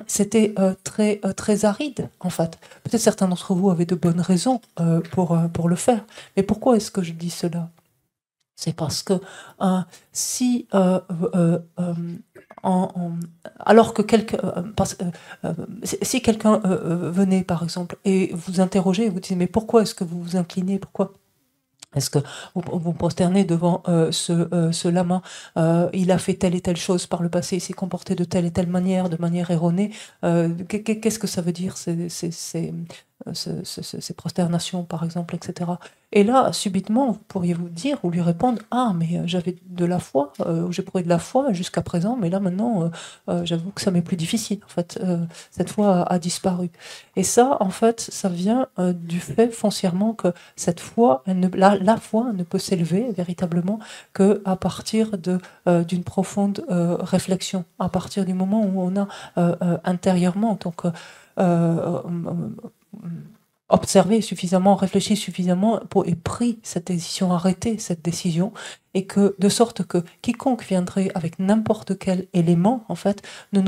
c'était très aride, en fait. Peut-être certains d'entre vous avaient de bonnes raisons pour le faire. Mais pourquoi est-ce que je dis cela? C'est parce que si alors que si quelqu'un venait par exemple et vous interrogez et vous dites mais pourquoi est-ce que vous vous inclinez, pourquoi est-ce que vous prosternez devant ce lama, il a fait telle et telle chose par le passé, il s'est comporté de telle et telle manière, de manière erronée, qu'est-ce que ça veut dire ces prosternations, par exemple, etc. Et là, subitement, vous pourriez vous dire ou lui répondre « Ah, mais j'avais de la foi, j'ai prouvé de la foi jusqu'à présent, mais là, maintenant, j'avoue que ça m'est plus difficile. En fait, cette foi a disparu. » Et ça, en fait, ça vient du fait foncièrement que cette foi, la foi ne peut s'élever véritablement qu'à partir d'une profonde réflexion, à partir du moment où on a intérieurement, donc observé suffisamment, réfléchi suffisamment et pris cette décision, arrêté cette décision, et que de sorte que quiconque viendrait avec n'importe quel élément, en fait, ne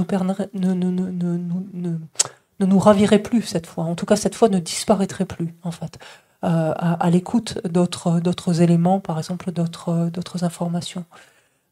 nous ravirait plus cette fois. En tout cas, cette fois ne disparaîtrait plus, en fait, à l'écoute d'autres éléments, par exemple d'autres informations.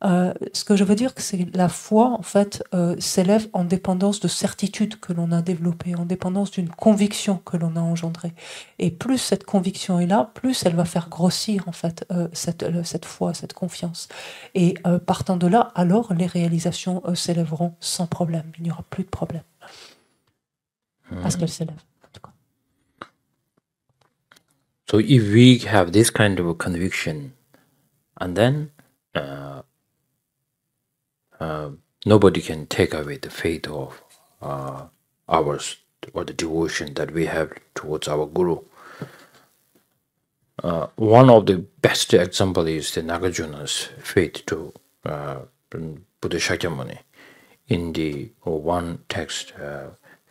Ce que je veux dire, c'est que la foi, en fait, s'élève en dépendance de certitudes que l'on a développées, en dépendance d'une conviction que l'on a engendrée. Et plus cette conviction est là, plus elle va faire grossir, en fait, cette foi, cette confiance. Et partant de là, alors les réalisations s'élèveront sans problème. Il n'y aura plus de problème. Parce qu'elles s'élèvent, en tout cas. So if we have this kind of a conviction, and then nobody can take away the faith of ours or the devotion that we have towards our Guru. One of the best example is the Nagarjuna's faith to Buddha Shakyamuni. In the one text,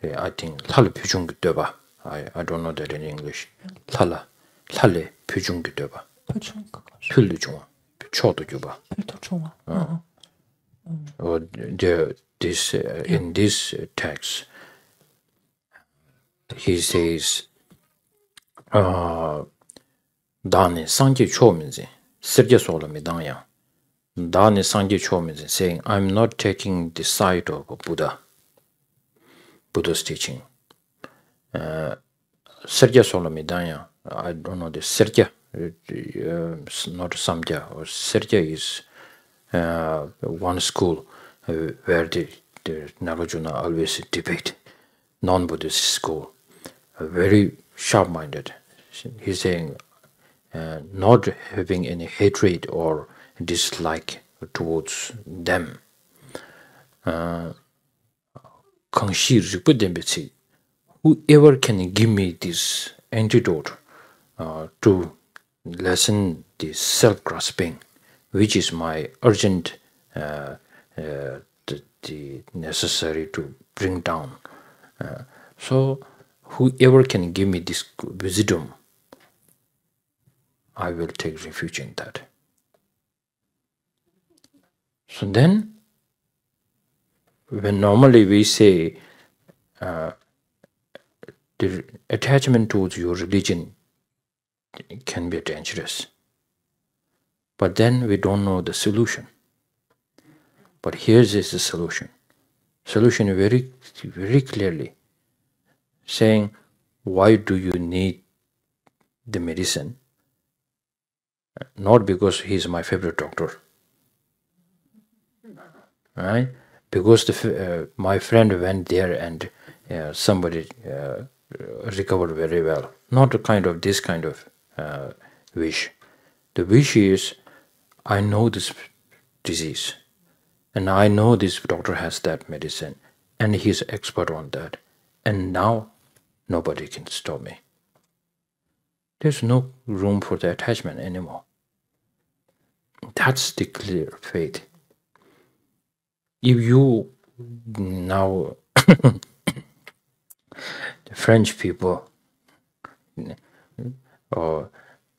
I think Lhala Pyujung Deba. I don't know that in English. Lhala Pyujung Deba. Pyuldu Chunga. Chodo Juba. In this text, he says, Dani Sangye Chominzi, Sirja Solami Danya. Dani Sangye Chominzi, saying, I'm not taking the side of Buddha's teaching. Sirja Solami Danya, I don't know the Sirja, not Samja, or Sirja is one school where the Nagarjuna always debate, non-Buddhist school, very sharp-minded. He's saying, not having any hatred or dislike towards them. Whoever can give me this antidote to lessen the self-grasping, which is my urgent, the necessary to bring down. So whoever can give me this wisdom, I will take refuge in that. So then, when normally we say the attachment towards your religion can be dangerous, but then we don't know the solution. But here's is the solution. Solution very, very clearly saying, why do you need the medicine? Not because he's my favorite doctor, right? because my friend went there and somebody recovered very well. Not a kind of this kind of wish. The wish is, I know this disease, and I know this doctor has that medicine, and he's expert on that, and now nobody can stop me. There's no room for the attachment anymore. That's the clear faith. If you now, the French people, or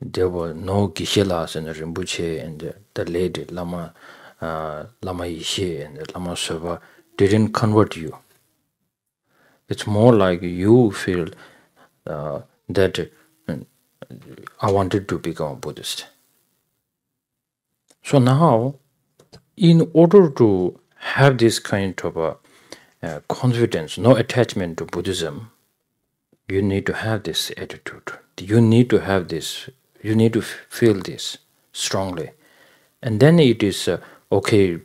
there were no Geshe-las and Rinpoche and the lady Lama Yishe and Lama Soba didn't convert you. It's more like you feel that I wanted to become a Buddhist. So now, in order to have this kind of confidence, no attachment to Buddhism, you need to have this attitude. You need to have this, you need to feel this strongly. And then it is okay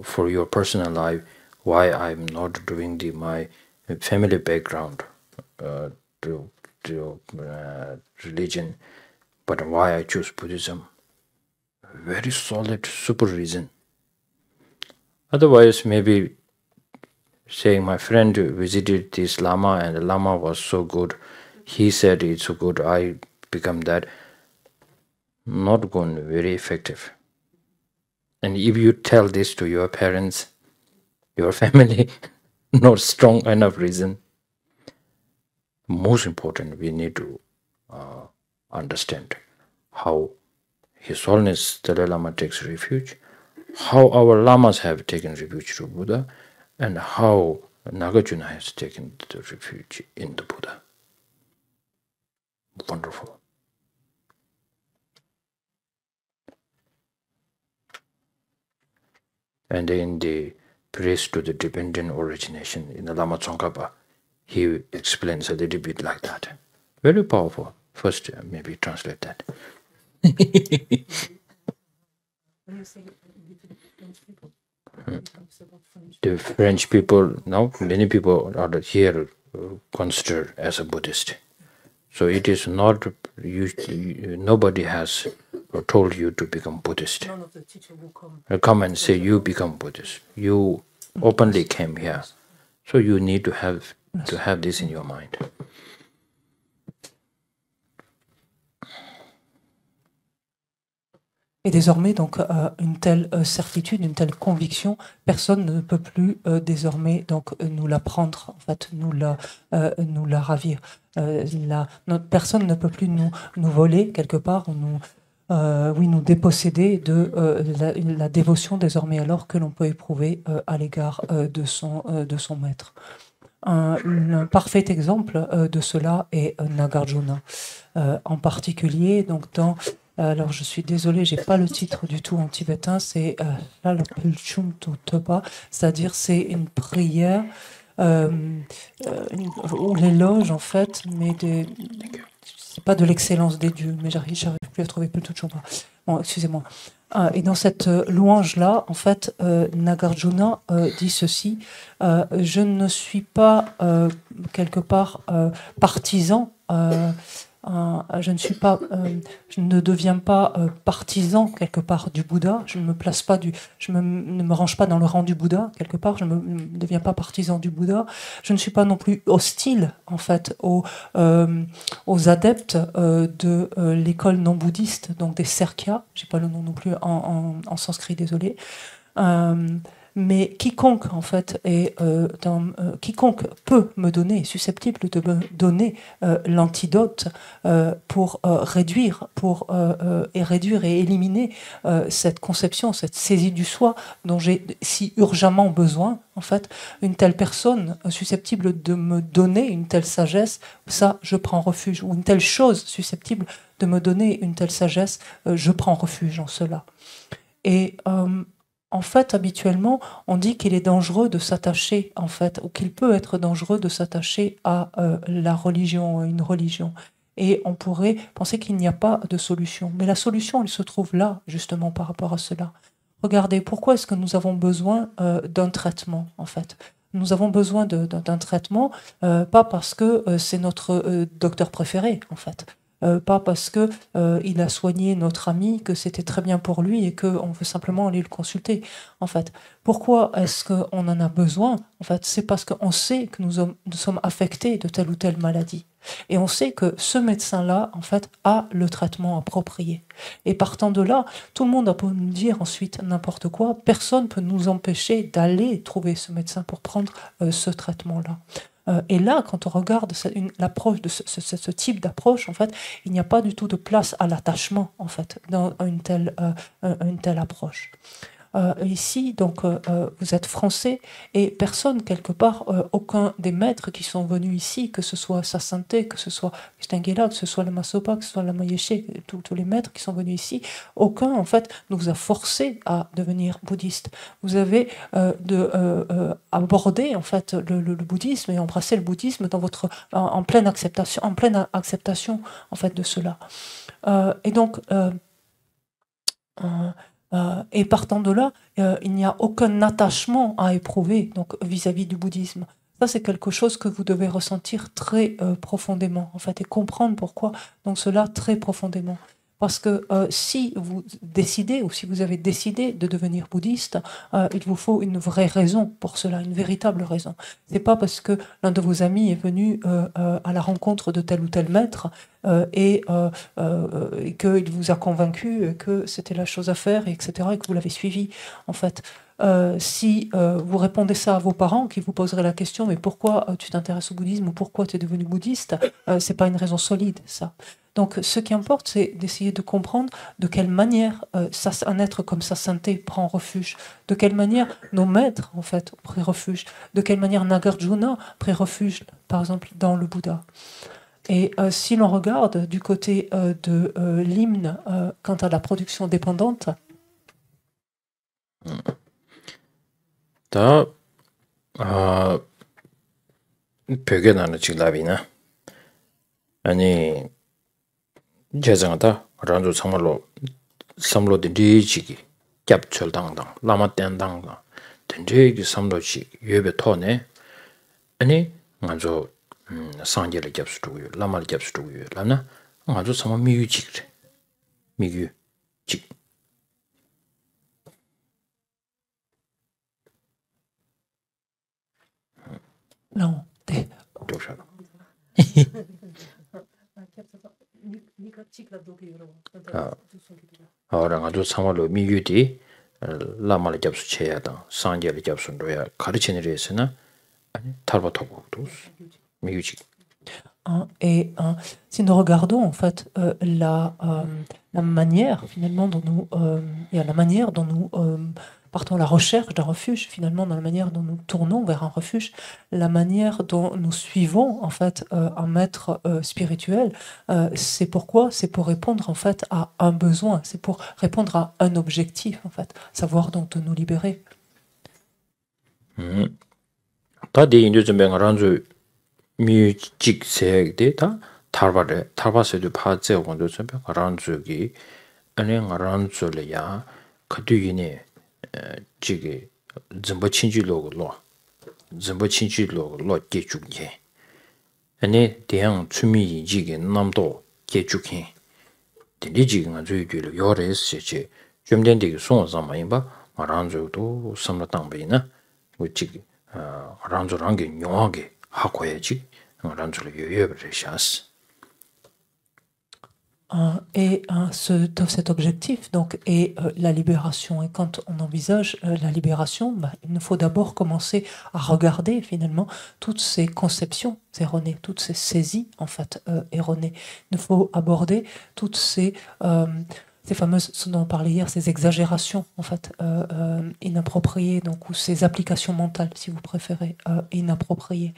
for your personal life, why I'm not doing my family background to religion, but why I choose Buddhism. Very solid, super reason. Otherwise, maybe saying my friend visited this Lama and the Lama was so good, he said it's so good, I become that. Not going to be very effective. And if you tell this to your parents, your family, not strong enough reason. Most important, we need to understand how His Holiness Dalai Lama takes refuge, how our Lamas have taken refuge to Buddha, and how Nagarjuna has taken the refuge in the Buddha. Wonderful. And in the praise to the dependent origination in the Lama Tsongkhapa, he explains a little bit like that. Very powerful. First, maybe translate that. The French people, now many people are here considered as a Buddhist. So it is not, nobody has told you to become Buddhist. None of the teachers will come and say you become Buddhist. You openly came here. So you need to have this in your mind. Et désormais, donc, une telle certitude, une telle conviction, personne ne peut plus désormais donc nous la prendre, en fait, nous la ravir. Personne ne peut plus nous voler quelque part, nous déposséder de la dévotion désormais alors que l'on peut éprouver à l'égard de son maître. Un parfait exemple de cela est Nagarjuna, en particulier donc dans alors je suis désolée, j'ai pas le titre du tout en tibétain, c'est Lalpulchum Topa, c'est-à-dire c'est une prière ou l'éloge en fait, mais c'est pas de l'excellence des dieux, mais j'arrive plus à trouver Pulchum. Bon, excusez-moi. Et dans cette louange-là, en fait, Nagarjuna dit ceci, je ne suis pas quelque part partisan, je ne deviens pas partisan quelque part du Bouddha, je ne me range pas dans le rang du Bouddha quelque part, je ne deviens pas partisan du Bouddha, je ne suis pas non plus hostile en fait aux adeptes de l'école non bouddhiste, donc des Serkya, j'ai pas le nom non plus en sanskrit, désolé. Mais quiconque en fait quiconque peut me donner, est susceptible de me donner l'antidote pour réduire et éliminer cette conception, cette saisie du soi dont j'ai si urgemment besoin, en fait, une telle personne susceptible de me donner une telle sagesse, ça je prends refuge, ou une telle chose susceptible de me donner une telle sagesse, je prends refuge en cela. Et en fait, habituellement, on dit qu'il est dangereux de s'attacher, en fait, ou qu'il peut être dangereux de s'attacher à la religion, à une religion. Et on pourrait penser qu'il n'y a pas de solution. Mais la solution, elle se trouve là, justement, par rapport à cela. regardez, pourquoi est-ce que nous avons besoin d'un traitement, en fait? Nous avons besoin d'un traitement, pas parce que c'est notre docteur préféré, en fait. Pas parce que il a soigné notre ami, que c'était très bien pour lui et qu'on veut simplement aller le consulter, en fait. Pourquoi est-ce qu'on en a besoin? En fait, c'est parce qu'on sait que nous sommes affectés de telle ou telle maladie. Et on sait que ce médecin-là, en fait, a le traitement approprié. Et partant de là, tout le monde a beau nous dire ensuite n'importe quoi, personne ne peut nous empêcher d'aller trouver ce médecin pour prendre ce traitement-là. Et là, quand on regarde l'approche de ce type d'approche, en fait, il n'y a pas du tout de place à l'attachement, en fait, dans une telle approche. Ici, donc, vous êtes français et personne, quelque part, aucun des maîtres qui sont venus ici, que ce soit Sa Sainteté, que ce soit Stengela, que ce soit Lama Sopa, que ce soit Lama Yeshe, tous les maîtres qui sont venus ici, aucun, en fait, ne vous a forcé à devenir bouddhiste. Vous avez abordé, en fait, le bouddhisme et embrassé le bouddhisme dans en pleine acceptation, en fait, de cela. Et donc, et partant de là, il n'y a aucun attachement à éprouver donc vis-à-vis du bouddhisme. Ça, c'est quelque chose que vous devez ressentir très profondément, en fait, et comprendre pourquoi donc cela très profondément. Parce que si vous décidez, ou si vous avez décidé de devenir bouddhiste, il vous faut une vraie raison pour cela, une véritable raison. C'est pas parce que l'un de vos amis est venu à la rencontre de tel ou tel maître et qu'il vous a convaincu que c'était la chose à faire, etc., et que vous l'avez suivi, en fait. Si vous répondez ça à vos parents qui vous poseraient la question mais pourquoi tu t'intéresses au bouddhisme ou pourquoi tu es devenu bouddhiste, c'est pas une raison solide, ça. Donc ce qui importe, c'est d'essayer de comprendre de quelle manière un être comme Sa Sainteté prend refuge, de quelle manière nos maîtres en fait prennent refuge, de quelle manière Nagarjuna prend refuge par exemple dans le Bouddha. Et si l'on regarde du côté de l'hymne quant à la production dépendante, 다 벽에 나는 지랍이나 아니 제정하다 란조 참말로 삼로 딘디지기 겹철당당 라마땡당당 딘디기 삼로지 예배 토네 아니 먼저 상제를 겹수고요 라마를 겹수고요 라나 먼저 참아 미유지그래 미유지 non, 도셔라 orang aja samalo miyudi lamala japsu cheyada sanjali japsu roya 가르치는 레스나 아니 탈바타고 miyuji. Et si nous regardons en fait la manière finalement dont nous la manière dont nous partons à la recherche d'un refuge, finalement dans la manière dont nous tournons vers un refuge, la manière dont nous suivons en fait un maître spirituel, c'est pourquoi? C'est pour répondre en fait à un besoin, c'est pour répondre à un objectif en fait, savoir donc de nous libérer. 다디 인도 좀 뱅아란주 뮤직 세게 다 탈바세도 파제고도 좀 뱅아란주기 아니 아란주려야 그뒤에 지게 점버 친지로로 개죽게 아니 대양 추미 지게 남도 개죽해 딘디지가 저희들 요래스지 좀 된데 송상만 봐 아란주도 삼라당베나 우지 아란주랑게 용하게 하고야지 아란주를 요요버리샤스 Et cet objectif donc, est la libération. Et quand on envisage la libération, il nous faut d'abord commencer à regarder finalement toutes ces conceptions erronées, toutes ces saisies en fait erronées. Il nous faut aborder toutes ces fameuses, ce dont on parlait hier, ces exagérations en fait inappropriées, donc ou ces applications mentales, si vous préférez, inappropriées.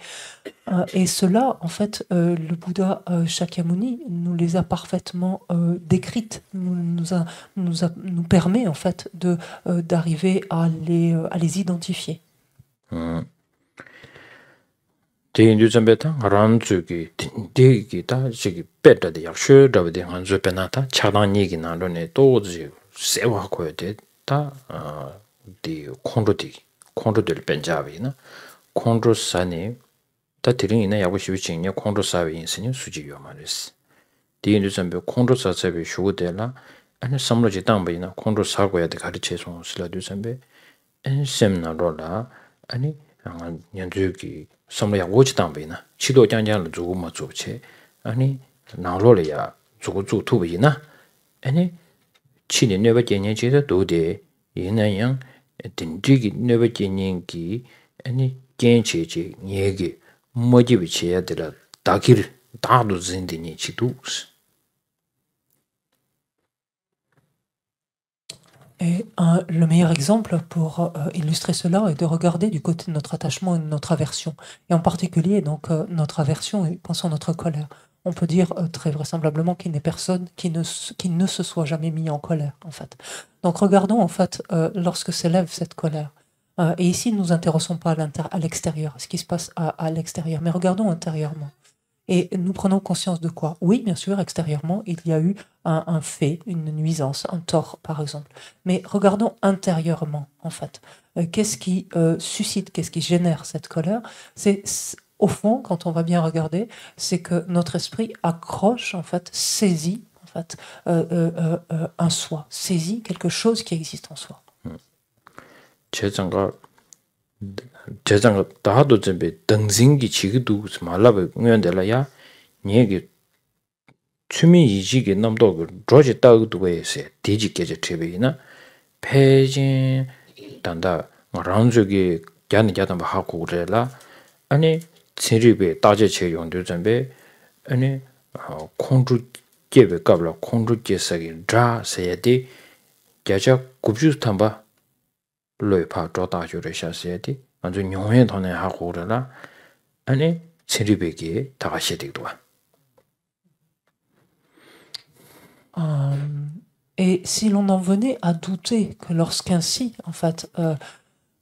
Et cela, en fait, le Bouddha Shakyamuni nous les a parfaitement décrites, nous permet en fait d'arriver à les identifier. 대인주 전배다 란주기 대기다 저기 배다데 약쇼다베데 한주 배나다 차단 얘기 나로네 또지 세와고야 돼 다 디 콘도들 벤자비나 콘도사니 다 드링이나 야고 시비칭냐 콘도사비 인스니 수지요 말이스 디인도 전부 콘도사세비 슈고데라 아니 삼로지 땅바이나 콘도사고야 돼 가르쳐서 슬라도 전부 엔셈나로라 아니 년주기 삼로야 오지 땅바이나 치도 장장을 주고 뭐 주체 아니 나로래야 주고 투비나 아니 치니 네버 제년지도 도데 이나양 딘지기 네버 제년기 아니 겐체지 얘기 뭐지비 쳐야 되라 다길 다도 진디니 치두스. Et le meilleur exemple pour illustrer cela est de regarder du côté de notre attachement et de notre aversion. Et en particulier, donc, notre aversion et pensons notre colère. On peut dire très vraisemblablement qu'il n'est personne qui ne se soit jamais mis en colère, en fait. Donc regardons, en fait, lorsque s'élève cette colère. Et ici, nous nous intéressons pas à l'extérieur, ce qui se passe à l'extérieur, mais regardons intérieurement. Et nous prenons conscience de quoi? Oui, bien sûr, extérieurement, il y a eu un fait, une nuisance, un tort, par exemple. Mais regardons intérieurement, en fait. Qu'est-ce qui suscite, qu'est-ce qui génère cette colère? C'est, au fond, quand on va bien regarder, c'est que notre esprit accroche, en fait, saisit, en fait, un soi, saisit quelque chose qui existe en soi. 제장가 다도 전에 등신기 지기도 말라베 응연들라야 니에게 추미 이지게 남도 조지 따고도 해세 디지게제 트베이나 페이진 단다 랑족이 야는 하고 그래라 아니 세리베 따제체 용도 전에 아니 콘주 게베 갑라 콘주 게사기 자 세야디 자자 굽주 탐바 로이파 조다주를 샤세디 아주 용해 돈에 하고 그러나 아니 세리베기 다가셔야 되기도 와. Et si l'on en venait à douter que lorsqu'ainsi, en fait,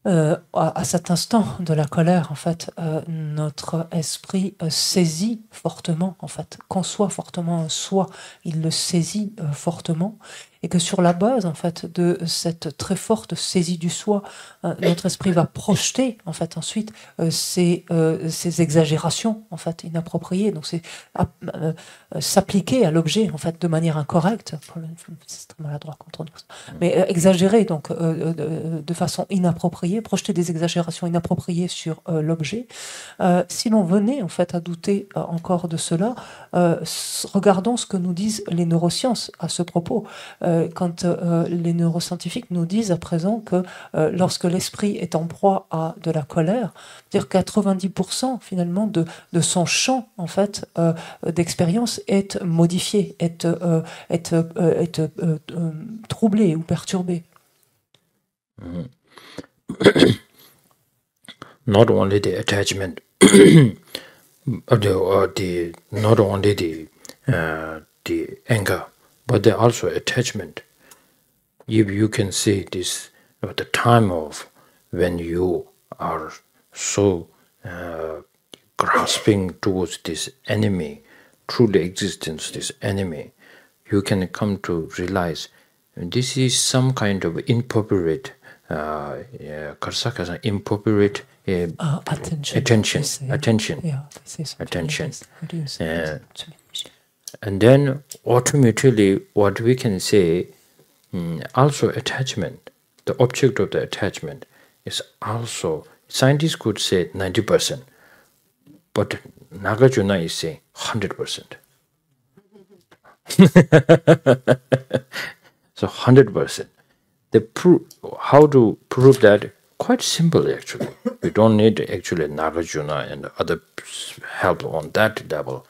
à cet instant de la colère, en fait, notre esprit saisit fortement, en fait, conçoit fortement un soi, il le saisit fortement, et que sur la base, en fait, de cette très forte saisie du soi, notre esprit va projeter, en fait, ensuite, ces exagérations, en fait, inappropriées, donc c'est s'appliquer à l'objet, en fait, de manière incorrecte, c'est très maladroit quand on dit ça, mais exagérer, donc, de façon inappropriée, projeter des exagérations inappropriées sur l'objet. Si l'on venait, en fait, à douter encore de cela, regardons ce que nous disent les neurosciences à ce propos. Quand les neuroscientifiques nous disent à présent que lorsque l'esprit est en proie à de la colère, c'est-à-dire 90% finalement de son champ en fait d'expérience est modifié, est troublé ou perturbé. Not only the attachment, not only the anger. But there also attachment. If you can see this at the time of when you are so grasping towards this enemy, truly existence, this enemy, you can come to realize this is some kind of inappropriate, inappropriate attention. And then automatically what we can say also attachment, the object of the attachment is also, scientists could say 90%, but Nagarjuna is saying 100%. So 100%. How to prove that? Quite simple actually. We don't need actually Nagarjuna and other help on that level,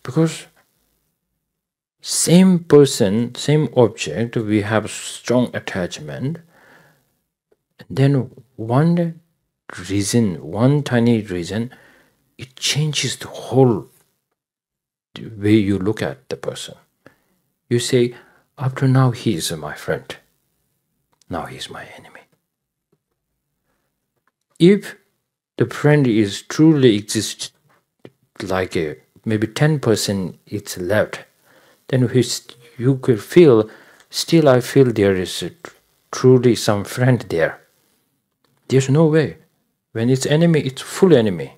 because same person, same object, we have strong attachment. Then one reason, one tiny reason, it changes the whole way you look at the person. You say, up to now he is my friend, now he is my enemy. If the friend is truly exists like maybe 10% it's left, then you could feel, still I feel there is truly some friend there. There's no way. When it's enemy, it's full enemy.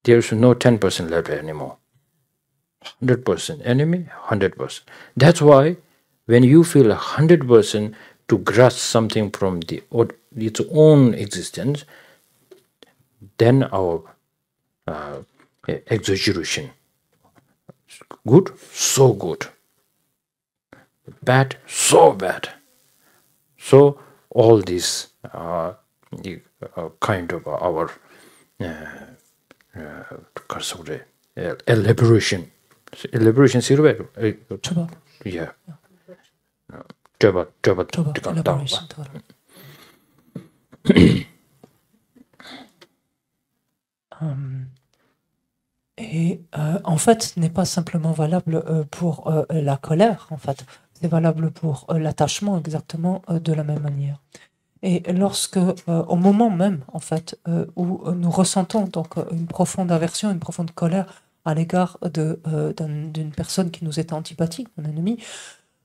There's no 10% left anymore. 100% enemy, 100%. That's why when you feel 100% to grasp something from its own existence, then our exaggeration. Good, so good. Bad, so bad. So all this kind of our elaboration. Elaboration, yeah. Elaboration. Et en fait, ce n'est pas simplement valable pour la colère, en fait. C'est valable pour l'attachement exactement de la même manière. Et lorsque, au moment même, en fait, où nous ressentons donc une profonde aversion, une profonde colère à l'égard d'une personne qui nous est antipathique, un ennemi,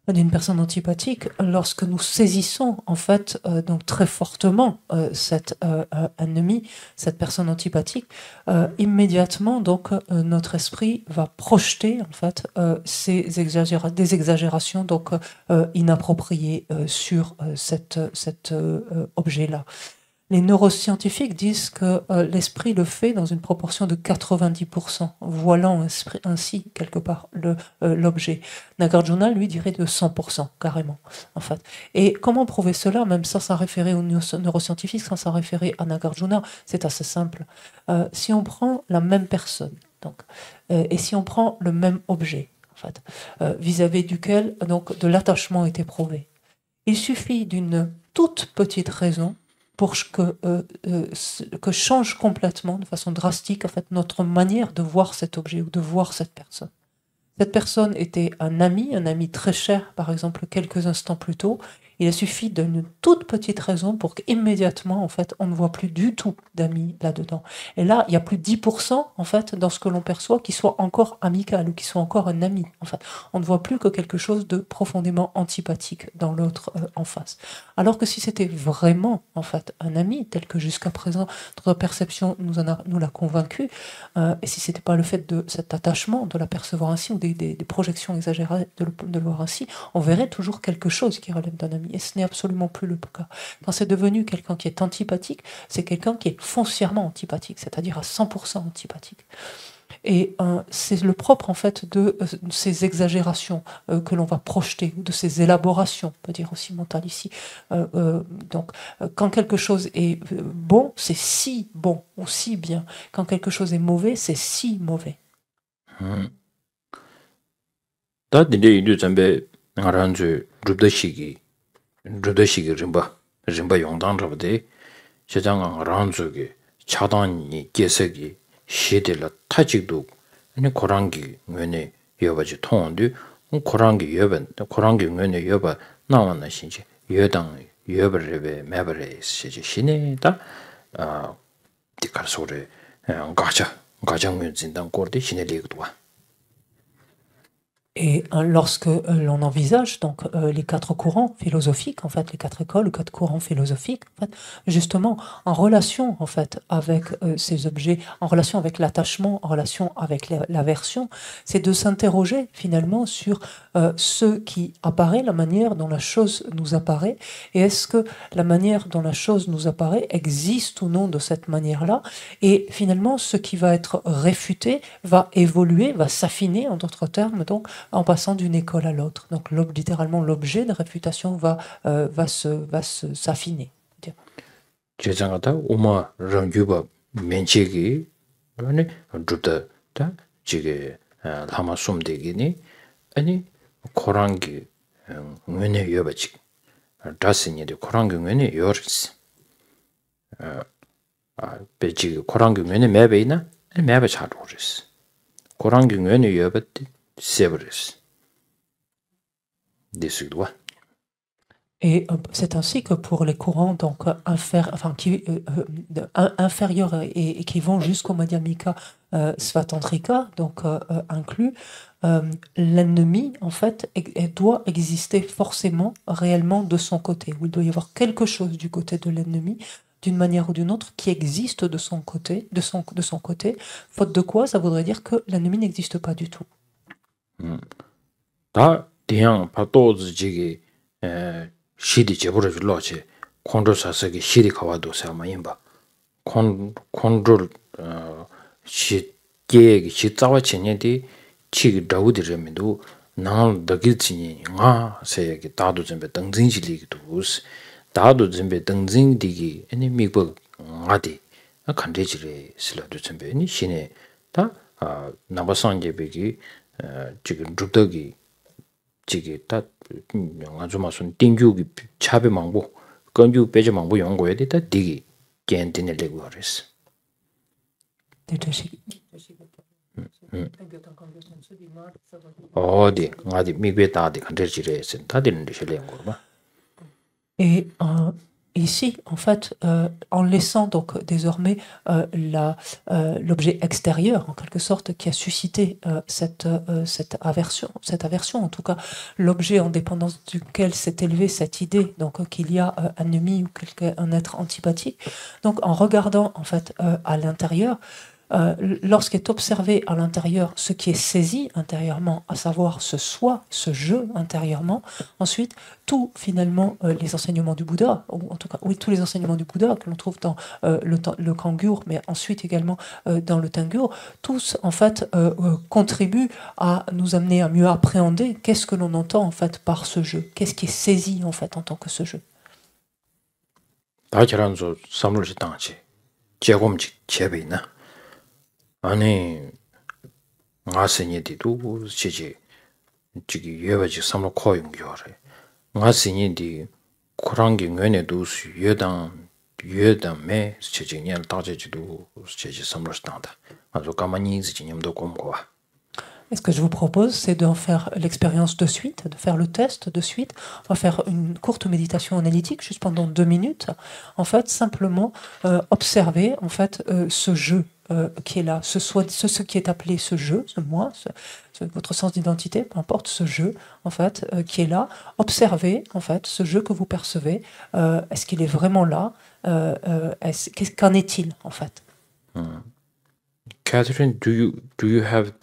d'une personne antipathique, lorsque nous saisissons en fait donc très fortement cet ennemi, cette personne antipathique, immédiatement donc notre esprit va projeter en fait des exagérations donc inappropriées sur cet objet-là. Les neuroscientifiques disent que l'esprit le fait dans une proportion de 90%, voilant ainsi quelque part l'objet. Nagarjuna, lui, dirait de 100%, carrément, en fait. Et comment prouver cela, même sans s'en référer aux neuroscientifiques, sans s'en référer à Nagarjuna? C'est assez simple. Si on prend la même personne, donc, et si on prend le même objet, en fait, vis-à-vis duquel donc, de l'attachement est éprouvé, il suffit d'une toute petite raison pour que change complètement, de façon drastique, en fait, notre manière de voir cet objet ou de voir cette personne. Cette personne était un ami très cher, par exemple, quelques instants plus tôt. Il a suffi d'une toute petite raison pour qu'immédiatement, en fait, on ne voit plus du tout d'amis là-dedans. Et là, il y a plus de 10%, en fait, dans ce que l'on perçoit, qui soit encore amical ou qui soit encore un ami. En fait, on ne voit plus que quelque chose de profondément antipathique dans l'autre en face. Alors que si c'était vraiment, en fait, un ami, tel que jusqu'à présent, notre perception nous l'a convaincu, et si c'était pas le fait de cet attachement, de l'apercevoir ainsi, ou des projections exagérées de le voir ainsi, on verrait toujours quelque chose qui relève d'un ami. Et ce n'est absolument plus le cas. Quand c'est devenu quelqu'un qui est antipathique, c'est quelqu'un qui est foncièrement antipathique, c'est-à-dire à 100% antipathique. Et c'est le propre en fait de ces exagérations que l'on va projeter, de ces élaborations, on peut dire aussi mentales ici. Donc, quand quelque chose est bon, c'est si bon ou si bien. Quand quelque chose est mauvais, c'est si mauvais. rudashiki rinpa yongdang rabde shachanga ranzuki chadangi gesagi shidila tachikdu korangi ngwene yobaji tongdu korangi ngwene yoba nawana shinji yodang yobarebe mebare shichi shine da dikar sore gacha ngwen zindang korde shine ligdwa. Et lorsque l'on envisage donc les quatre courants philosophiques, en fait, les quatre écoles, les quatre courants philosophiques, en fait, justement en relation en fait avec ces objets, en relation avec l'attachement, en relation avec l'aversion, c'est de s'interroger finalement sur ce qui apparaît, la manière dont la chose nous apparaît, et est-ce que la manière dont la chose nous apparaît existe ou non de cette manière-là, et finalement ce qui va être réfuté va évoluer, va s'affiner, en d'autres termes, donc en passant d'une école à l'autre. Donc littéralement l'objet de réfutation va s'affiner. 제장하다 오마 랑규바 멘치기 아니 주다 다 지게 라마 숨되기니 아니 코랑기 응외네 여바지 다스니데 코랑기 응외네 요르스 베지 코랑기 응외네 매베이나 매베 차로르스 코랑기 응외네 여바티 세브르스 디스도와. Et c'est ainsi que pour les courants donc inférieurs et qui vont jusqu'au Madhyamika Svatantrika, donc inclus, l'ennemi, en fait, doit exister forcément, réellement de son côté, ou il doit y avoir quelque chose du côté de l'ennemi, d'une manière ou d'une autre, qui existe de son côté, de son côté, faute de quoi, ça voudrait dire que l'ennemi n'existe pas du tout. 다 대양 파도즈 지기 시디 제부를 줄러지 컨트롤 사석이 시디 가와도 사마인 봐. 컨트롤 시 계획이 시 짜와 지내디 치기 다우디르면도 나 더길치니 nga 세야기 다도 점배 등진질리기도 우스 다도 점배 등진디기 아니 미국 nga디 간대지레 슬라도 점배 니 신에 다 나바상제베기 지금 줍덕이 지게 다 아주 마순 띵규기 차베 망보 건규 빼지 망보 연구해야 되다 디기 겐딘을 내고 그랬어. 어디 어디 미국에 다디 간대지레 했어. 다디는 되실래요, 봐. Et ici, en fait, en laissant donc désormais l'objet extérieur, en quelque sorte, qui a suscité cette aversion, en tout cas, l'objet en dépendance duquel s'est élevée cette idée, donc qu'il y a un ennemi ou un être antipathique. Donc, en regardant en fait à l'intérieur, lorsqu'est observé à l'intérieur ce qui est saisi intérieurement, à savoir ce soi, ce je intérieurement, ensuite, tout finalement les enseignements du Bouddha, ou en tout cas, oui, tous les enseignements du Bouddha que l'on trouve dans le Kangyur, mais ensuite également dans le Tengyur, tous en fait contribuent à nous amener à mieux appréhender qu'est-ce que l'on entend en fait par ce je, qu'est-ce qui est saisi en fait en tant que ce je. 아니 ngasenye디도 지지 지기 예바지 삼로 코용교래 ngasenye디 코랑기 뇌네도 예담에 지지년 다제지도 지지 삼로스탄다 아주 가만히 지님도 곰고 Et ce que je vous propose, c'est d'en faire l'expérience de suite, de faire le test de suite. On va faire une courte méditation analytique, juste pendant 2 minutes. En fait, simplement observer en fait ce jeu qui est là, ce qui est appelé ce jeu, ce moi, votre sens d'identité, peu importe ce jeu en fait qui est là. Observez en fait ce jeu que vous percevez. Est-ce qu'il est vraiment là? Qu'en est-il en fait? Catherine, do you have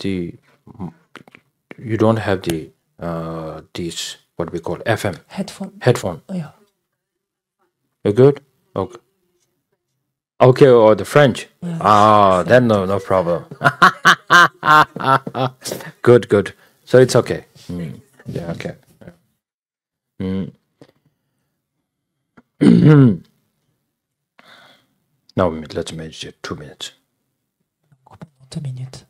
you don't have this what we call FM headphone. Yeah. You're good? Okay. Okay, or the French. Yeah, then no problem. Good. So it's okay. Yeah, okay. Now let's meditate 2 minutes. 2 minutes.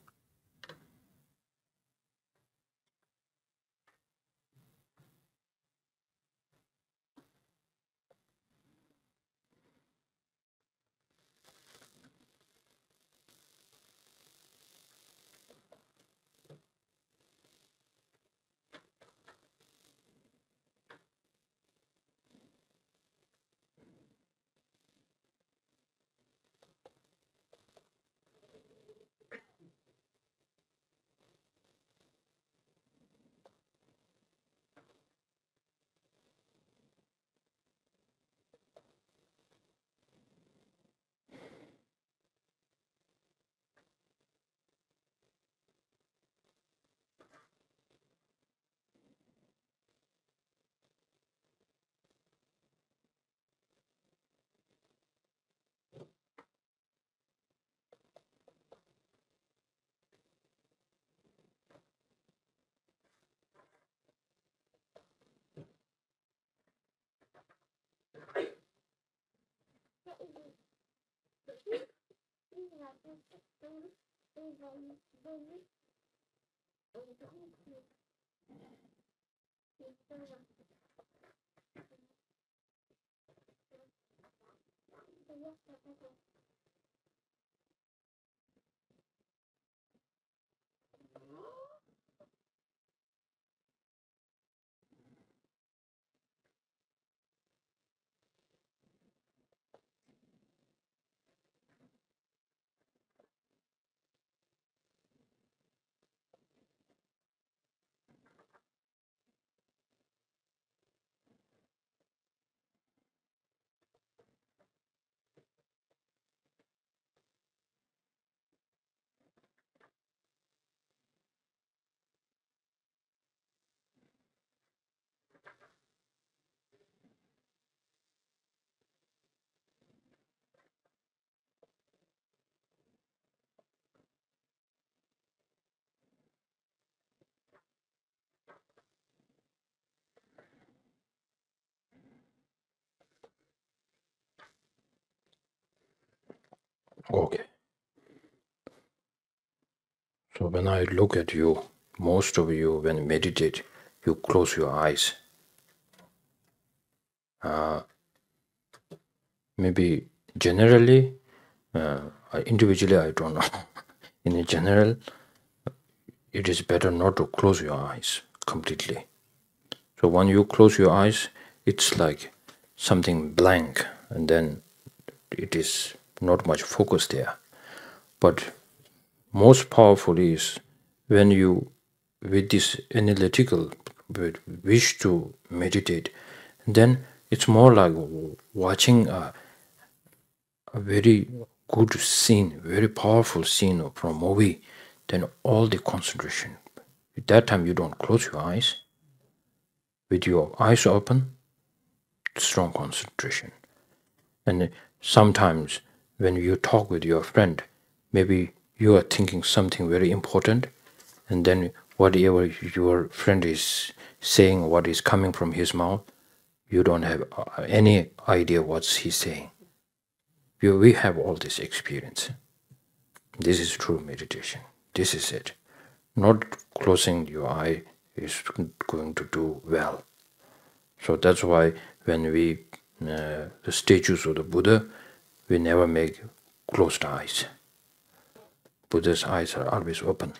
Okay. So when I look at you, most of you, when you meditate, you close your eyes. Maybe generally, individually, I don't know. In general, it is better not to close your eyes completely. So when you close your eyes, it's like something blank, and then it is not much focus there. But most powerful is when you, with this analytical wish to meditate, then it's more like watching a very good scene, very powerful scene from a movie, then all the concentration. At that time, you don't close your eyes. With your eyes open, strong concentration. And sometimes when you talk with your friend, maybe you are thinking something very important, and then whatever your friend is saying, what is coming from his mouth, you don't have any idea what he's saying. We have all this experience. This is true meditation. This is it. Not closing your eye is going to do well. So that's why when we, the statues of the Buddha, we never make closed eyes. Buddha's eyes are always open.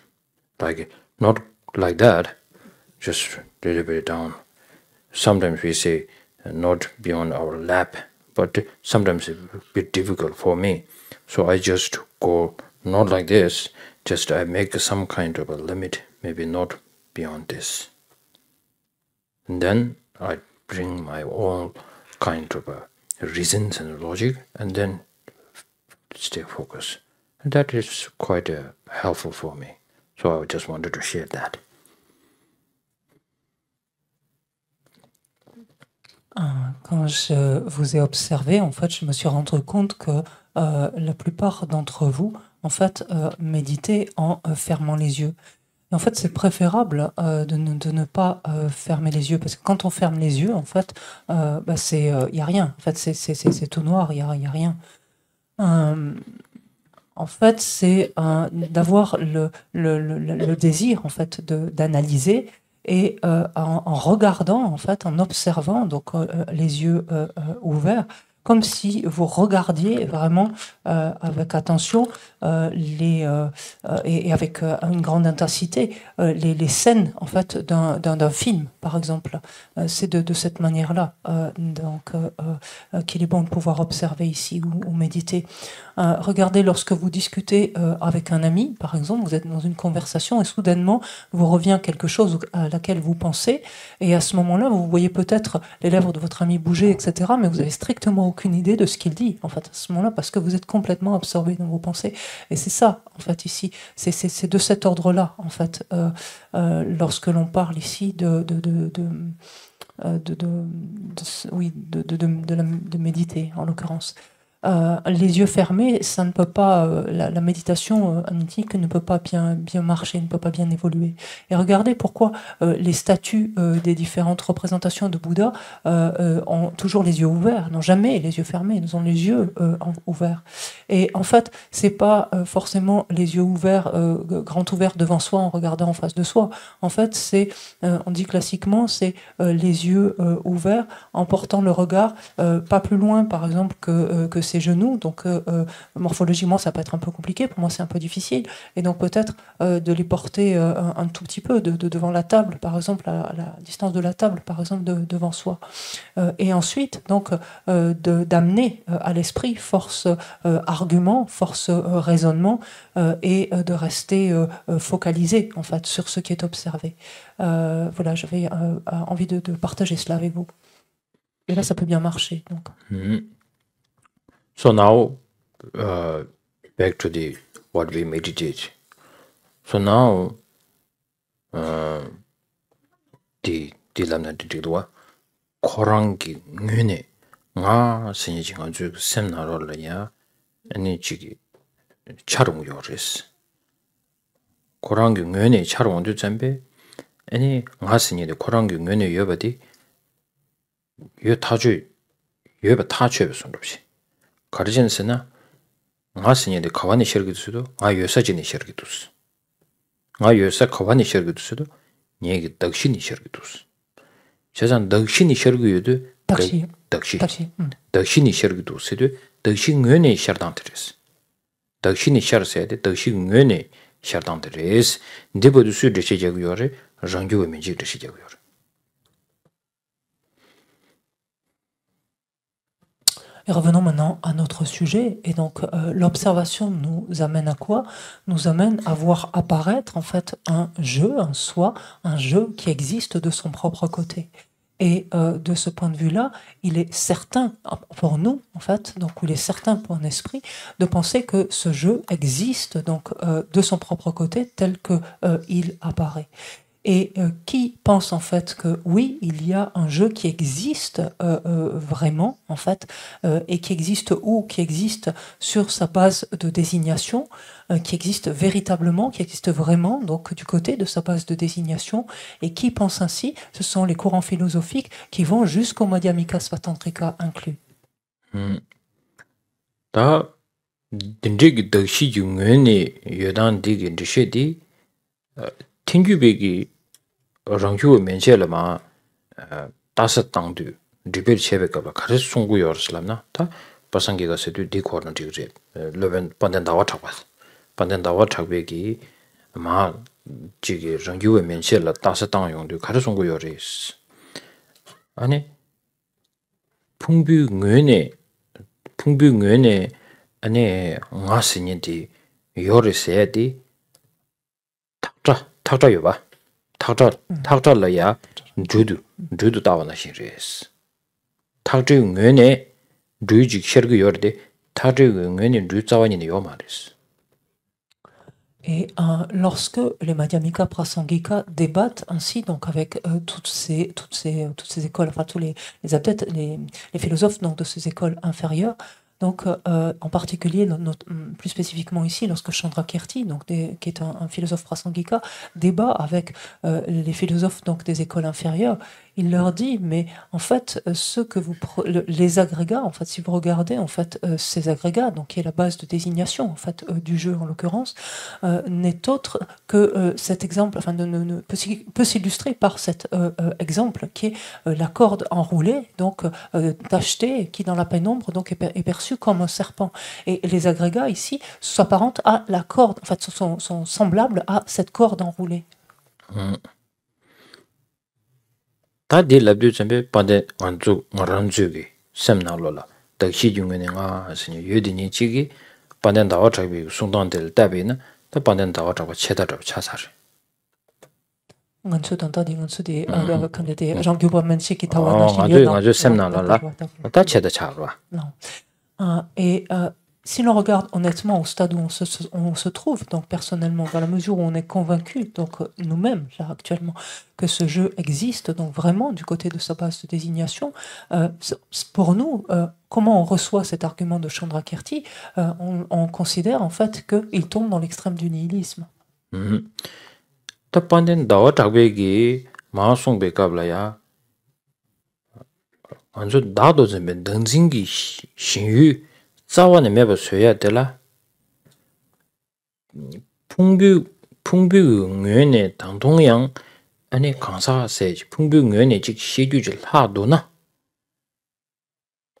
Like, not like that, just a little bit down. Sometimes we say not beyond our lap, but sometimes it's a bit difficult for me. So I just go not like this, just I make some kind of a limit, maybe not beyond this. And then I bring my own kind of reasons and logic, and then stay focused. And that is quite helpful for me. So I just wanted to share that. Quand je vous ai observé, en fait, je me suis rendu compte que la plupart d'entre vous, en fait, méditez en fermant les yeux. Et en fait, c'est préférable de ne pas fermer les yeux, parce que quand on ferme les yeux, en fait, il y a rien. En fait, c'est tout noir, il y a rien. En fait, c'est d'avoir le désir, en fait, d'analyser. Et en regardant, en fait, en observant, donc les yeux ouverts, comme si vous regardiez vraiment avec attention et avec une grande intensité les scènes, en fait, d'un film, par exemple. C'est de cette manière-là qu'il est bon de pouvoir observer ici ou méditer. Regardez, lorsque vous discutez avec un ami, par exemple, vous êtes dans une conversation et soudainement vous revient quelque chose à laquelle vous pensez, et à ce moment-là, vous voyez peut-être les lèvres de votre ami bouger, etc., mais vous avez strictement aucune idée de ce qu'il dit, en fait, à ce moment-là, parce que vous êtes complètement absorbé dans vos pensées. Et c'est ça, en fait, ici, c'est de cet ordre-là, en fait, lorsque l'on parle ici de méditer, en l'occurrence. Les yeux fermés, ça ne peut pas, la méditation analytique ne peut pas bien marcher, ne peut pas bien évoluer. Et regardez pourquoi les statues des différentes représentations de Bouddha ont toujours les yeux ouverts, n'ont jamais les yeux fermés, ils ont les yeux ouverts. Et en fait, c'est pas forcément les yeux ouverts, grands ouverts devant soi en regardant en face de soi. En fait, c'est, on dit classiquement, c'est les yeux ouverts en portant le regard pas plus loin, par exemple, que ses genoux. Donc morphologiquement ça peut être un peu compliqué, pour moi c'est un peu difficile, et donc peut-être de les porter un tout petit peu devant la table, par exemple, à la distance de la table, par exemple, devant soi, et ensuite donc d'amener à l'esprit force argument, force raisonnement, et de rester focalisé, en fait, sur ce qui est observé. Voilà, j'avais envie de partager cela avec vous, et là ça peut bien marcher, donc. So now, back to what we meditate. So now, the lamna di dwa korangi ngune nga sinyi jinga ju semnaro la ya ani chigi charung yoris. Korangi ngune charung ju zambe ani nga sinyi de korangi ngune yobadi yo taju yoba ta chebe sondopsi. 가르진스나 nga sinyede kawani shergidu sudo, nga yosa jini shergidu su. Nga yosa kawani shergidu sudo, nyegi dakshini shergidu su. Chazan dakshini shergidu, dakshi. Dakshini shergidu sudo, dakshi ngöne sherdang teres. Dakshini shersayade, dakshi ngöne sherdang teres. Ndibodu su rishe jagu yore, rangyo we menjik rishe jagu yore. Et revenons maintenant à notre sujet. Et donc, l'observation nous amène à quoi? Nous amène à voir apparaître, en fait, un jeu, un soi, un jeu qui existe de son propre côté. Et de ce point de vue-là, il est certain pour nous, en fait, donc il est certain pour un esprit, de penser que ce jeu existe donc de son propre côté tel que il apparaît. Et qui pense en fait que oui, il y a un jeu qui existe vraiment, en fait, et qui existe où? Qui existe sur sa base de désignation, qui existe véritablement, qui existe vraiment, donc du côté de sa base de désignation, et qui pense ainsi? Ce sont les courants philosophiques qui vont jusqu'au Madhyamika Svatantrika inclus. Da dindrig dakshi jungöne yodan digi dishedi tingubegi rangyu menche lama tasat tangdu ribel chebe kabla karis sungu yorslamna ta pasangi ga sedu di korna digre leven panden dawa chakwas panden dawa chakbegi ma jigi rangyu menche la tasat tang yongdu karis sungu yoris 아니 풍부 ngöne 아니 ngasinidi yorisedi 탁자 요바 탁자라야 주두 다와나 신레스 탁자 ngöne 주직 셔그 요르데 탁자 ngöne 주자와니 요 말이스. Et lorsque les Madhyamika Prasangika débattent ainsi donc avec toutes ces écoles, enfin tous les adeptes, les philosophes donc de ces écoles inférieures, donc en particulier plus spécifiquement ici lorsque Chandrakirti donc qui est un philosophe Prasangika débat avec les philosophes donc des écoles inférieures, il leur dit mais en fait les agrégats, en fait si vous regardez en fait ces agrégats donc qui est la base de désignation en fait du jeu en l'occurrence n'est autre que cet exemple, enfin peut s'illustrer par cet exemple qui est la corde enroulée donc tachetée qui dans la pénombre donc est perçue comme un serpent, et les agrégats ici s'apparentent à la corde, en fait sont semblables à cette corde enroulée. 다 딜랍드 쳔베 반데 완주 마란주기 셈나로라 dakshi jungene nga asini yudini chigi panden dawa chakbi sungdangdel tabi na ta panden dawa chakba cheda chakba chasari. Nganchu tanta di nganchu di kande di ranggyupa menshi ki tawa ngaju semnalala ta cheda chakba. Et si l'on regarde honnêtement au stade où on se trouve, donc personnellement, dans la mesure où on est convaincu, donc nous-mêmes, là actuellement, que ce jeu existe, donc vraiment du côté de sa base de désignation, pour nous, comment on reçoit cet argument de Chandrakirti? On considère en fait qu'il tombe dans l'extrême du nihilisme. Tapanden dawa chakbegi maasong bekablaya anjo dado zembe dangzingi shinyu 자원의 매버 써야 되라. 풍부응연의 당동양 아니 강사세지 풍부응연의 즉 시주질 하도나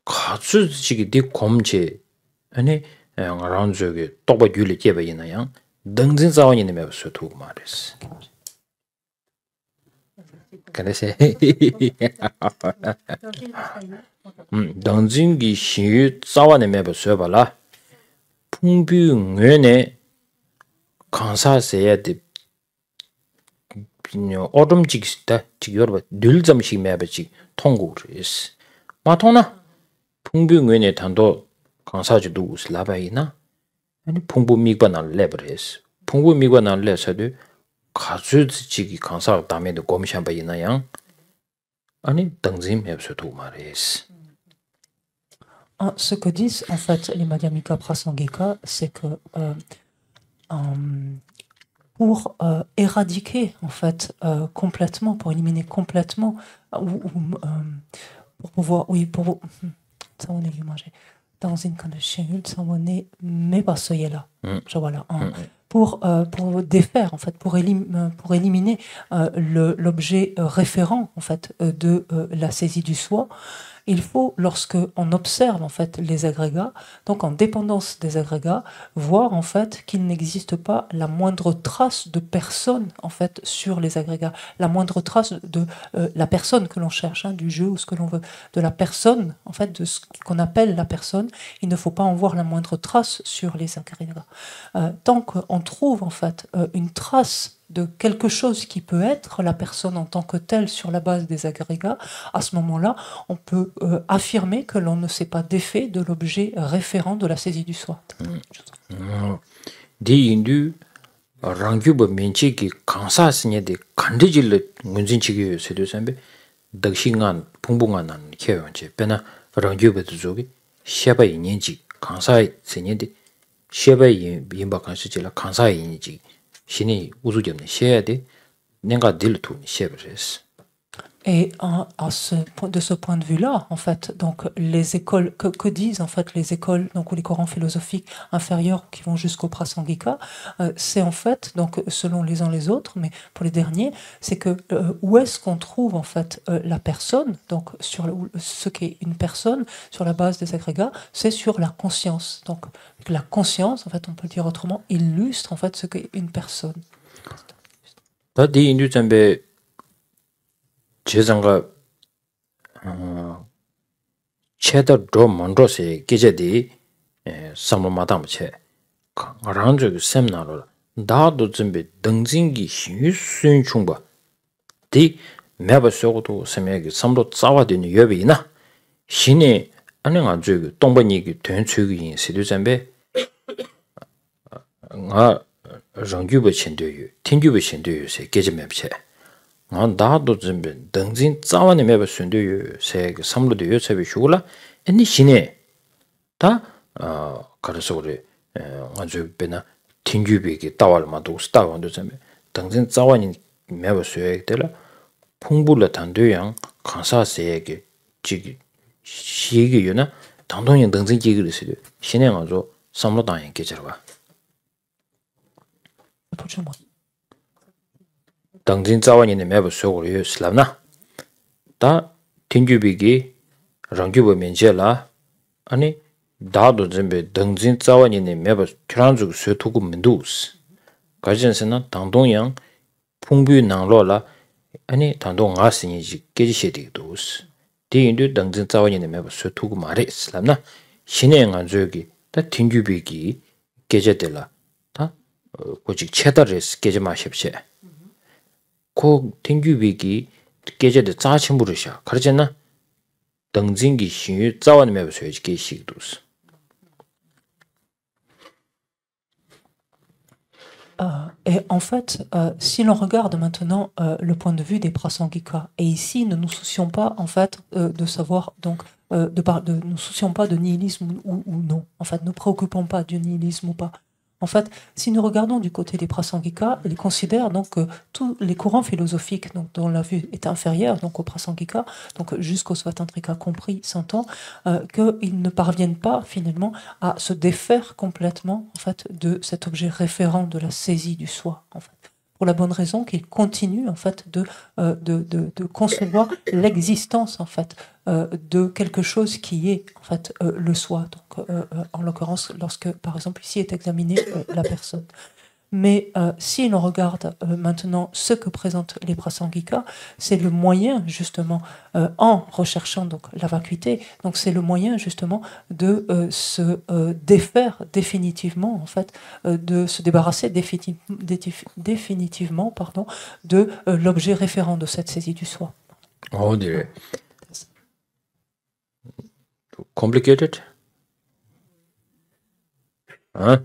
가수지기 네 검제 아니 양아랑 저기 똑바 줄이 제베이나양 등진 자원이 매버 써도 말했어. 그래서 당진기 신유 자원의 맵을 써봐라. 풍부응연의 강사세야 돼. 얼음직시다. 지금 여러분 늘 점씩 맵을지 통고를 했어. 마토나 풍부응연의 단도 강사주도 우슬라바이나 아니 풍부미관을 랩을 했어. 풍부미관을 랩서도 가수지기 강사 다음에도 고민한바이나 양 아니 당진 맵서도 말했어. Ce que disent en fait les Madhyamika Prasangika, c'est que pour éradiquer en fait complètement, pour éliminer complètement, pour pouvoir, oui, pour ça on est manger, Danzin kana shenul samone mebasoyela. Voilà. Pour défaire, en fait, pour éliminer l'objet référent, en fait, de la saisie du soi, il faut, lorsque on observe en fait les agrégats, donc en dépendance des agrégats, voir en fait qu'il n'existe pas la moindre trace de personne en fait sur les agrégats, la moindre trace de la personne que l'on cherche, du jeu ou ce que l'on veut, de la personne en fait, de ce qu'on appelle la personne. Il ne faut pas en voir la moindre trace sur les agrégats. Tant qu'on trouve en fait une trace de quelque chose qui peut être la personne en tant que telle sur la base des agrégats, à ce moment-là, on peut affirmer que l'on ne sait pas d'effet de l'objet référent de la saisie du soi. Di indu rangyuba menchi ki kansa sinye de kandijil ngunjin chigi sedo sambe dakshingan pungbungan nan kyeonche pena rangyuba zugi sheba inyenji kansa sinye de sheba yimba kansa jila kansa inyenji 신이 우주점네 셔야 돼. 내가 딜투 셔버스. Et de ce point de vue-là, en fait, donc les écoles que disent en fait les écoles, donc ou les courants philosophiques inférieurs qui vont jusqu'au Prasangika, c'est en fait donc selon les uns les autres, mais pour les derniers, c'est que où est-ce qu'on trouve en fait la personne, donc sur ce qu'est une personne sur la base des agrégats, c'est sur la conscience. Donc la conscience, en fait, on peut le dire autrement, illustre en fait ce qu'est une personne. 제장가 체더 도 먼저세 계제디 삼로 마담체 랑저 세미나로 다도 준비 등진기 신유순 충바 디 매버서고도 세메기 삼로 짜와되는 여비나 신이 안행한 저기 동번이기 된 최기인 시도점배 아 정규부 신도유 팀규부 신도유세 계제맵체 나도 좀 등진 자원에 매버 순도요 세 삼로도 요체비 슈글라 애니 신에 다 가르서 그래 아주 배나 팅규비기 따war마도 스타원도 좀 등진 자원이 매버 수에 되라 풍불을 단도양 강사세에게 지기 시기요나 당동인 등진 기기를 쓰려 신에 가서 삼로 당에 계절과 당진 자원이네 매버 속으로 슬랍나 다 팅규비기 랑규버 면제라 아니 다도 점베 당진 자원이네 매버 트란주 쇠토구 민두스 가진스나 당동양 풍부 낭로라 아니 당동 아스니지 깨지시디도스 디인도 당진 자원이네 매버 쇠토구 말에 슬랍나 신행한 저기 다 팅규비기 깨제들라 다 고직 체다레스 깨지 마십시오 고 땡규비기 계제데 짜침부르샤 그러잖아 등진기 신유 자원 매버서야지 계시도스 Et en fait, si l'on regarde maintenant le point de vue des Prasangika, et ici ne nous soucions pas en fait de savoir donc nous soucions pas de nihilisme ou non. En fait, ne préoccupons pas du nihilisme ou pas. En fait, si nous regardons du côté des Prasangika, ils considèrent donc que tous les courants philosophiques donc, dont la vue est inférieure donc au Prasangika, donc jusqu'au Svatantrika compris, s'entend qu'ils ne parviennent pas finalement à se défaire complètement en fait de cet objet référent de la saisie du soi. En fait, pour la bonne raison qu'ils continuent en fait de concevoir l'existence en fait de quelque chose qui est en fait le soi. Donc en l'occurrence lorsque par exemple ici est examinée la personne. Mais si l'on regarde maintenant ce que présentent les Prasangika, c'est le moyen justement, en recherchant donc la vacuité, donc c'est le moyen justement de se défaire définitivement, en fait, de se débarrasser définitivement pardon, de l'objet référent de cette saisie du soi. Oh dear. Complicated? Hein?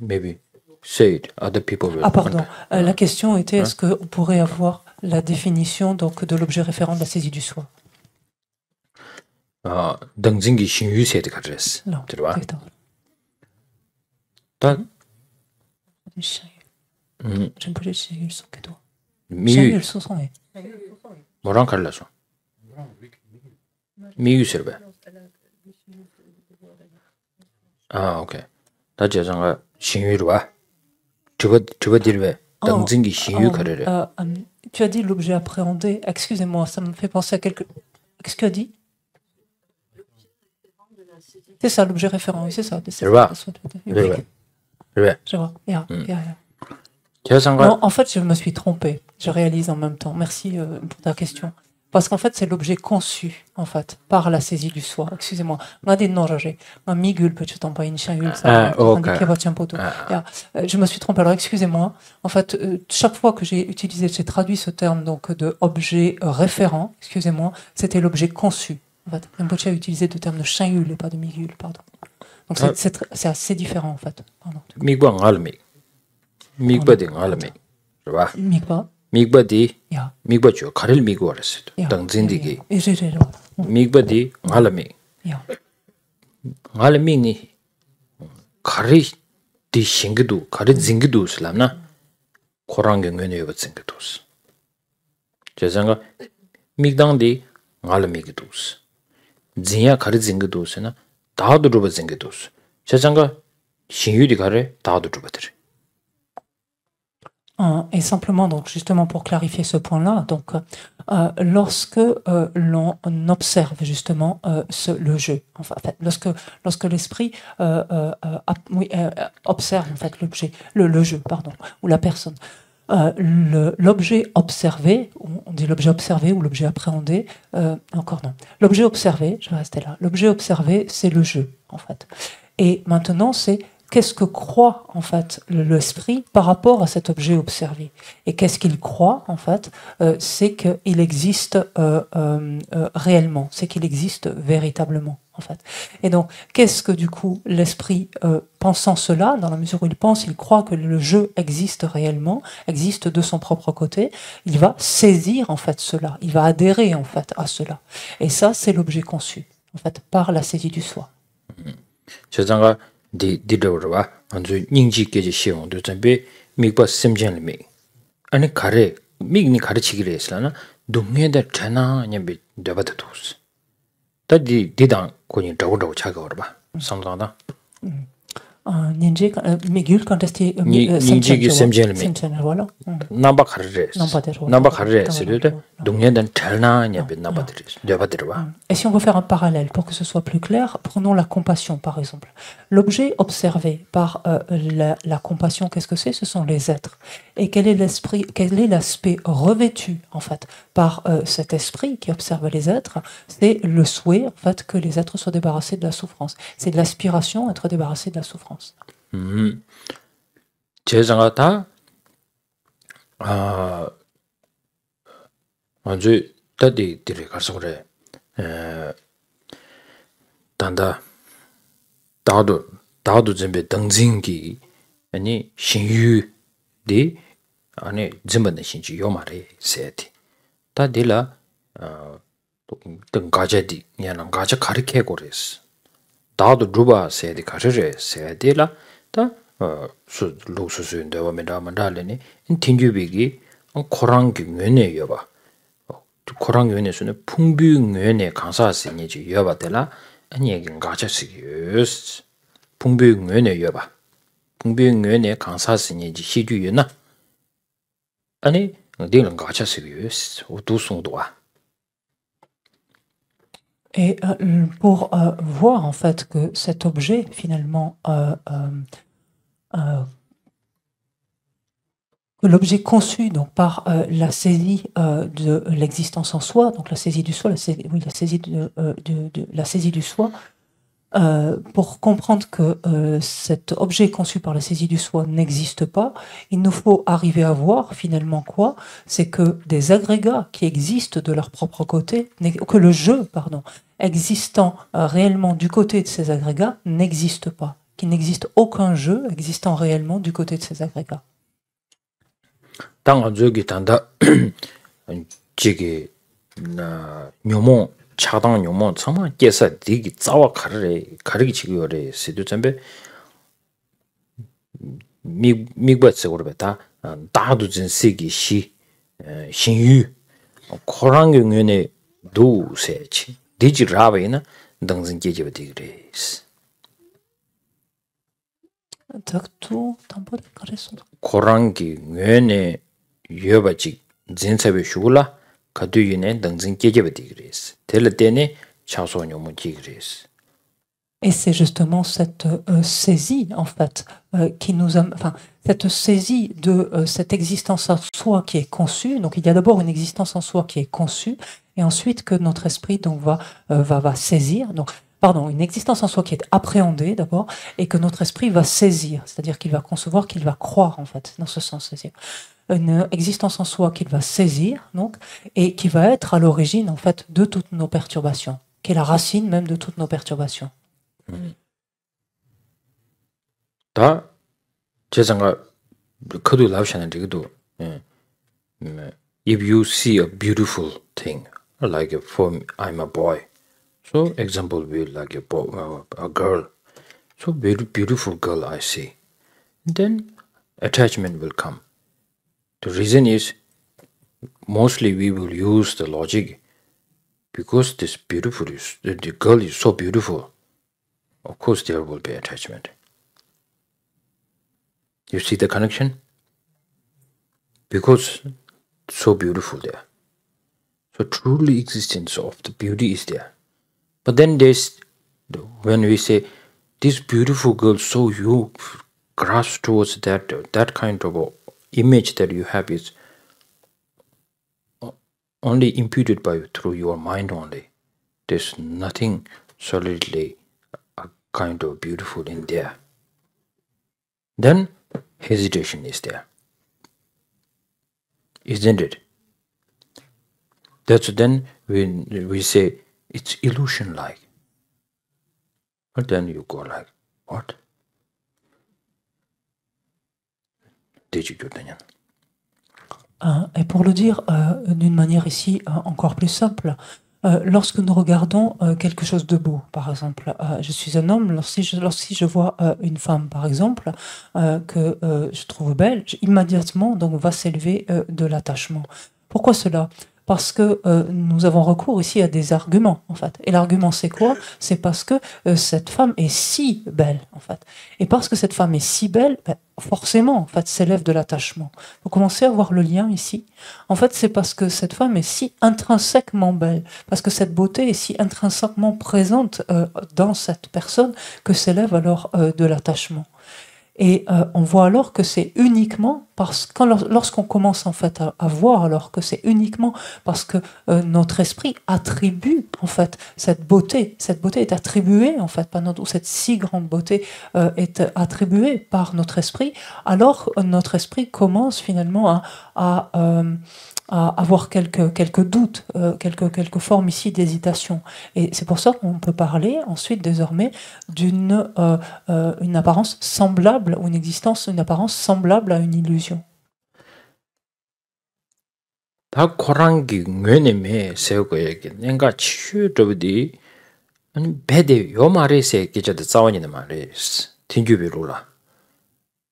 Maybe say it. Other people will. Ah pardon. La question était est-ce qu'on pourrait avoir la définition donc de l'objet référent de la saisie du soi? 당진기 신유세의 가르스. Non. 들어봐. 다 J'aime pas les Shayul sont que toi. 미유 Shayul sont et. 뭐랑 갈라서 미유스르베 아 오케이 다 제장가 신유르와 저거 dirbe 당진기 신유 가래래 Tu as dit l'objet appréhendé. Excusez-moi, ça me fait penser à quelque. Qu'est-ce que tu as dit? C'est ça, l'objet référent, oui, c'est ça. Je vois. Je vois. 제장가 Non, en fait, je me suis trompé. Je réalise en même temps. Merci pour ta question. Parce qu'en fait, c'est l'objet conçu, en fait, par la saisie du soi. Excusez-moi. Je me suis trompé. Alors, excusez-moi. En fait, chaque fois que j'ai traduit ce terme donc de objet référent, excusez-moi, c'était l'objet conçu. En fait, Rinpoche a utilisé le terme de shayul et pas de migul, pardon. Donc, c'est assez différent, en fait. Pardon. 미과 알미 미과딩 알미 좋아 Migba. 미과디 야. 미과죠 가릴 미과 알았어 야. 당진디기 이제제로. 미과디 알미 야. 알미니 가리 디 싱기도 가리 징기도 슬람나 코랑경 외에 버징기도스 제상가 미당디 알미기도스 진야 가리 징기도스나 다도로 버징기도스 제상가 신유디 가래 다도로 버들 Et simplement, donc justement pour clarifier ce point-là, donc lorsque l'on observe justement le jeu, enfin, en fait, lorsque l'esprit observe en fait l'objet, le jeu, pardon, ou la personne, l'objet observé, on dit l'objet observé ou l'objet appréhendé, encore non, l'objet observé, je vais rester là, l'objet observé, c'est le jeu en fait. Et maintenant, c'est qu'est-ce que croit en fait l'esprit par rapport à cet objet observé. Et qu'est-ce qu'il croit en fait, c'est qu'il existe réellement, c'est qu'il existe véritablement en fait. Et donc, qu'est-ce que du coup l'esprit, pensant cela, dans la mesure où il pense, il croit que le jeu existe réellement, existe de son propre côté, il va saisir en fait cela, il va adhérer en fait à cela. Et ça, c'est l'objet conçu en fait par la saisie du soi. 제장가 디디더와 안주 닝지께지 시용도 전에 미과 셈전리 아니 가래 미니 가르치기를 했으나 동네에 전화 냐비 되버도스 다디 디당 고니 더더 차가 봐 상당하다 Ninji, Migul, quand est-ce que 닝지기 셈전리 voilà. 남바 가르레 남바 가르레 c'est 동네에 전화 냐비 나바들이 되버들와 Et si on veut faire un parallèle pour que ce soit plus clair, prenons la compassion par exemple. L'objet observé par la compassion, qu'est-ce que c'est? Ce sont les êtres. Et quel est l'aspect revêtu en fait par cet esprit qui observe les êtres? C'est le souhait en fait que les êtres soient débarrassés de la souffrance. C'est de l'aspiration à être débarrassé de la souffrance. 제장아다 아주 다디들이 가서 그래 단다 다도 준비 등진기 아니 신유디 아니 전번에 신주 요 말이 세티 다딜라 등가제디 냐는 가제 가르케 고레스 다도 루바 세디 가르레 세디라 다 루수수인데 와면다만달레니 인틴주비기 코랑기 뇌네 여봐 코랑 연에서는 풍부응연의 강사스니지 여봐들라 아니 얘긴 가져쓰기스 풍부응연의 여봐 풍부응연의 강사스니지 시주유나 아니 내는 가져쓰기스 우두송도와 Et pour voir en fait que cet objet finalement l'objet conçu donc par la saisie de l'existence en soi, donc la saisie du soi, la saisie du soi, pour comprendre que cet objet conçu par la saisie du soi n'existe pas, il nous faut arriver à voir finalement quoi? C'est que des agrégats qui existent de leur propre côté, que le jeu, pardon, existant réellement du côté de ces agrégats n'existe pas, qu'il n'existe aucun jeu existant réellement du côté de ces agrégats. 당한 저기 단다 저기 나 묘모 차당 묘모 정말 깨서 되게 싸워 가르기 지고래 세도 전에 미batse 그러다 다도 진세기 시 신유 코랑의 뇌에 도세치 디지라베나 당진 계제버디 그레스 Taktu tambo de kareso. 코랑기 뇌에 여바직 진사베 슈글라 가두이네 당진 계제버디 그레스 될 때네 차소녀무 기그레스. Et c'est justement cette saisie, en fait, qui nous a, enfin, cette saisie de cette existence en soi qui est conçue. Donc, il y a d'abord une existence en soi qui est conçue, et ensuite que notre esprit donc va saisir. Donc, pardon, une existence en soi qui est appréhendée d'abord, et que notre esprit va saisir, c'est-à-dire qu'il va concevoir, qu'il va croire, en fait, dans ce sens saisir. Une existence en soi qu'il va saisir, donc, et qui va être à l'origine, en fait, de toutes nos perturbations, qui est la racine même de toutes nos perturbations. 다 제가 그도 라우샤는 되기도 if you see a beautiful thing like I'm a boy, so example will be like a girl, so beautiful girl I see, then attachment will come. The reason is mostly we will use the logic because this beautiful is the girl is so beautiful. Of course, there will be attachment. You see the connection? Because so beautiful there. So truly existence of the beauty is there. But then there's, when we say, this beautiful girl, so you grasp towards that kind of image that you have is only imputed through your mind only. There's nothing solidly kind of beautiful in there. Then hesitation is there, isn't it? That's then when we say it's illusion-like. But then you go like, what? Et pour le dire d'une manière ici encore plus simple, lorsque nous regardons quelque chose de beau, par exemple, je suis un homme, lorsque je vois une femme, par exemple, que je trouve belle, immédiatement donc va s'élever de l'attachement. Pourquoi cela ? Parce que nous avons recours ici à des arguments, en fait. Et l'argument, c'est quoi ? C'est parce que cette femme est si belle, en fait. Et parce que cette femme est si belle, forcément, en fait, s'élève de l'attachement. Vous commencez à voir le lien ici. En fait, c'est parce que cette femme est si intrinsèquement belle, parce que cette beauté est si intrinsèquement présente dans cette personne que s'élève alors de l'attachement. Et on voit alors que c'est uniquement parce que lorsqu'on commence en fait à voir alors que c'est uniquement parce que notre esprit attribue en fait cette beauté est attribuée en fait par ou cette si grande beauté est attribuée par notre esprit, alors notre esprit commence finalement à avoir quelques doutes, quelques formes ici d'hésitation. Et c'est pour ça qu'on peut parler ensuite désormais d'une une apparence semblable, ou une apparence semblable à une illusion. 다 코랑기 뇌내매 세우고에게 내가 치유더디 아니 배대 요 말에서 기자들 싸워니는 말이스 튕규비로라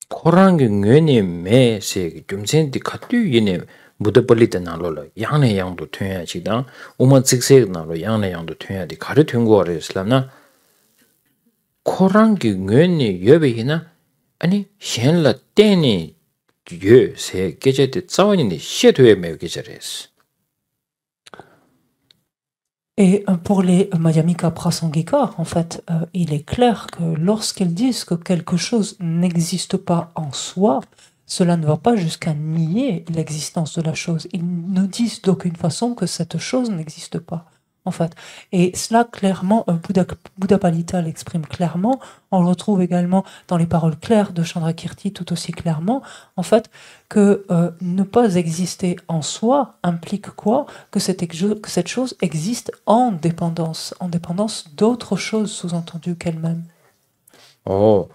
코랑기 뇌내매 세기 좀 센디 카뚜이네 무더벌리다 나로라 양내 양도 퇴야지다 오마 직세 나로 양내 양도 퇴야디 가르 튕고를 슬람나 코랑기 뇌내 여베히나 아니 셴라 때니 세 계제데 싸워니니 시에도에 매우 계제레스. Et pour les Madhyamika Prasangika, en fait, il est clair que lorsqu'ils disent que quelque chose n'existe pas en soi, cela ne va pas jusqu'à nier l'existence de la chose. Ils ne disent d'aucune façon que cette chose n'existe pas, en fait. Et cela, clairement, Buddha Palita l'exprime clairement. On le retrouve également dans les paroles claires de Chandrakirti tout aussi clairement, en fait, que ne pas exister en soi implique quoi ? Que cette chose existe en dépendance d'autre chose, sous-entendu qu'elle-même. Oh,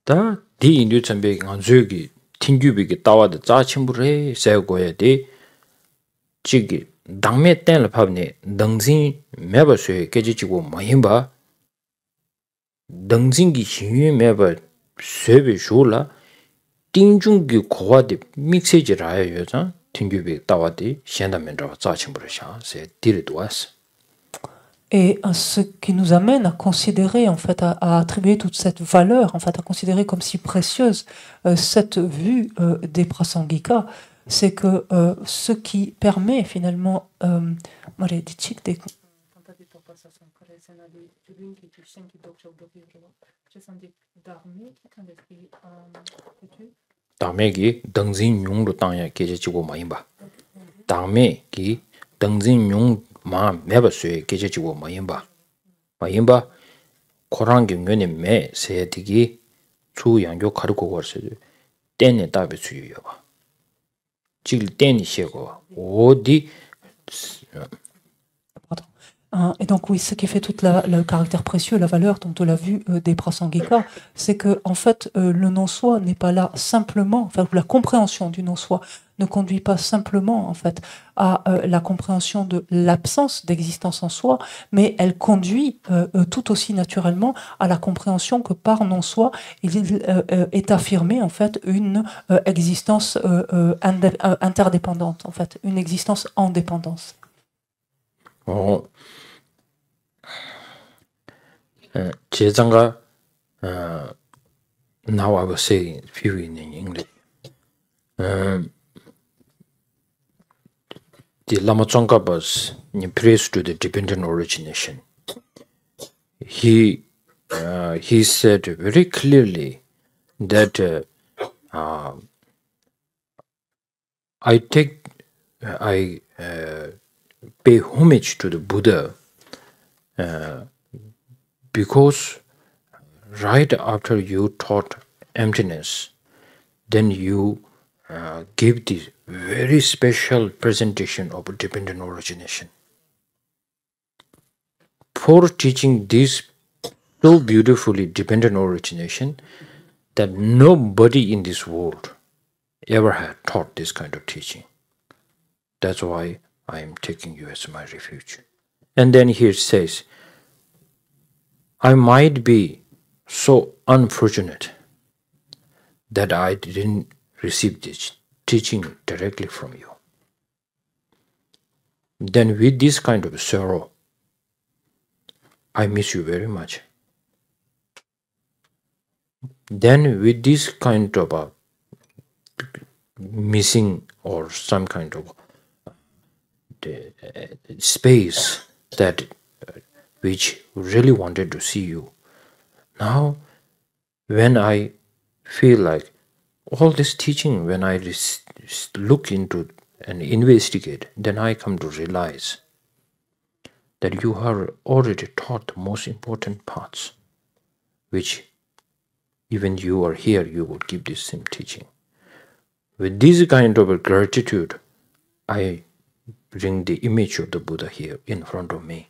다 디인류 참배 간주기 팅규비기 따와도 짜침부래 세고야디 지기 당매 땐을 파브니 등진 매버스에 깨지지고 뭐힘바 등진기 신유 매버 sebi shula tingchungi kowa de mixeji raya yoza tingyubi tawa de shenda mendrawa tsachimbura sha se diri duas. Et ce qui nous amène à considérer, en fait, à attribuer toute cette valeur, en fait, à considérer comme si précieuse cette vue des Prasangika, c'est que ce qui permet finalement Dame ki dangzin yung lo tangya keje chigo mayimba. Dame ki dangzin yung maa meba suye keje chigo mayimba. Mayimba korangi ngöne me seye digi tsu yangyo kariko warse tenne tabi suyo yoba. Chigli tenne shego odi. Et donc oui, ce qui fait tout le caractère précieux, la valeur dont on l'a vu des Prasangika, c'est que en fait le non-soi n'est pas là simplement, enfin la compréhension du non-soi ne conduit pas simplement en fait à la compréhension de l'absence d'existence en soi, mais elle conduit tout aussi naturellement à la compréhension que par non-soi il est affirmé en fait une existence interdépendante, en fait une existence en dépendance. Oh. Jezanga now I will say few in English. The Lama Tsongkhapa in praise to the dependent origination. He said very clearly that I pay homage to the Buddha because right after you taught emptiness, then you gave this very special presentation of dependent origination. For teaching this so beautifully dependent origination that nobody in this world ever had taught this kind of teaching. That's why I am taking you as my refuge. And then here it says, I might be so unfortunate that I didn't receive this teaching directly from you. Then with this kind of sorrow, I miss you very much. Then with this kind of missing or some kind of space that which really wanted to see you. Now, when I feel like all this teaching, when I look into and investigate, then I come to realize that you are already taught the most important parts, which even you are here, you would give this same teaching. With this kind of a gratitude, I bring the image of the Buddha here in front of me.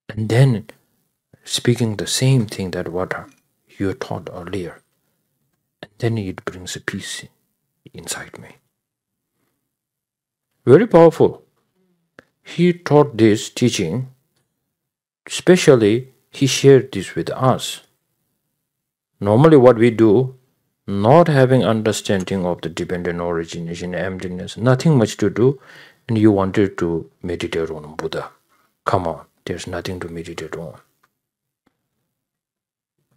And then speaking the same thing that what you taught earlier, and then it brings a peace inside me. Very powerful. He taught this teaching, especially he shared this with us. Normally what we do, not having understanding of the dependent origination, emptiness, nothing much to do, and you wanted to meditate on Buddha. Come on, there's nothing to meditate on.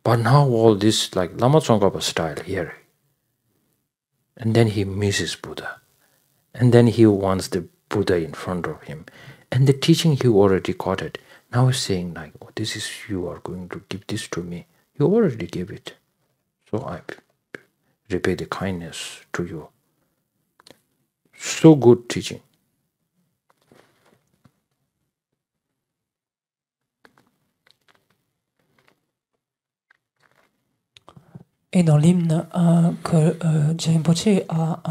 But now all this like Lama Tsongkhapa style here. And then he misses Buddha. And then he wants the Buddha in front of him. And the teaching he already got it. Now he's saying like, oh, this is, you are going to give this to me. You already gave it. So I repay the kindness to you. So good teaching. Et dans l'hymne que Rinpoche a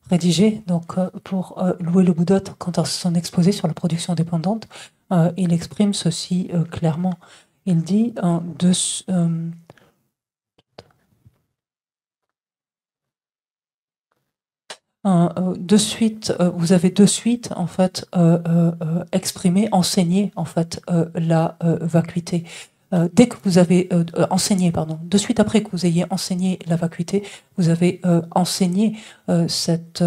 rédigé donc, pour louer le Bouddha quant à son exposé sur la production dépendante, il exprime ceci clairement. Il dit de suite, vous avez de suite en fait exprimé, enseigné en fait la vacuité. dès que vous avez enseigné, pardon, de suite après que vous ayez enseigné la vacuité, vous avez enseigné cet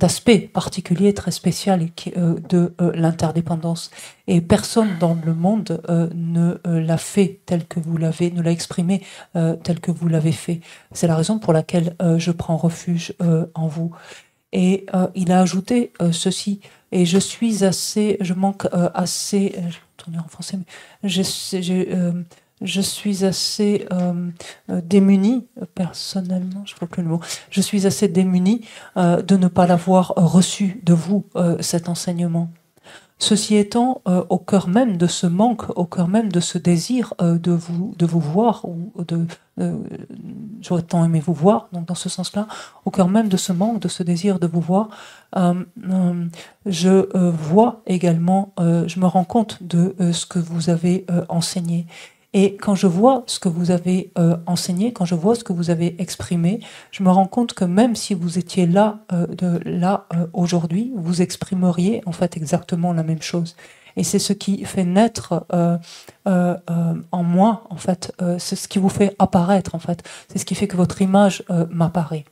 aspect particulier, très spécial de l'interdépendance. Et personne dans le monde ne l'a fait tel que vous l'avez, ne l'a exprimé tel que vous l'avez fait. C'est la raison pour laquelle je prends refuge en vous. Et il a ajouté ceci, et je suis assez, je manque assez, je vais tourner en français, mais je suis assez démunie, personnellement, je ne vois plus le mot, je suis assez démunie de ne pas l'avoir reçu de vous, cet enseignement. Ceci étant, au cœur même de ce manque, au cœur même de ce désir de vous voir, ou j'aurais tant aimé vous voir, donc dans ce sens-là, au cœur même de ce manque, de ce désir de vous voir, je vois également, je me rends compte de ce que vous avez enseigné. Et quand je vois ce que vous avez enseigné, quand je vois ce que vous avez exprimé, je me rends compte que même si vous étiez là, aujourd'hui, vous exprimeriez en fait exactement la même chose. Et c'est ce qui fait naître en moi, en fait, c'est ce qui vous fait apparaître, en fait. C'est ce qui fait que votre image m'apparaît.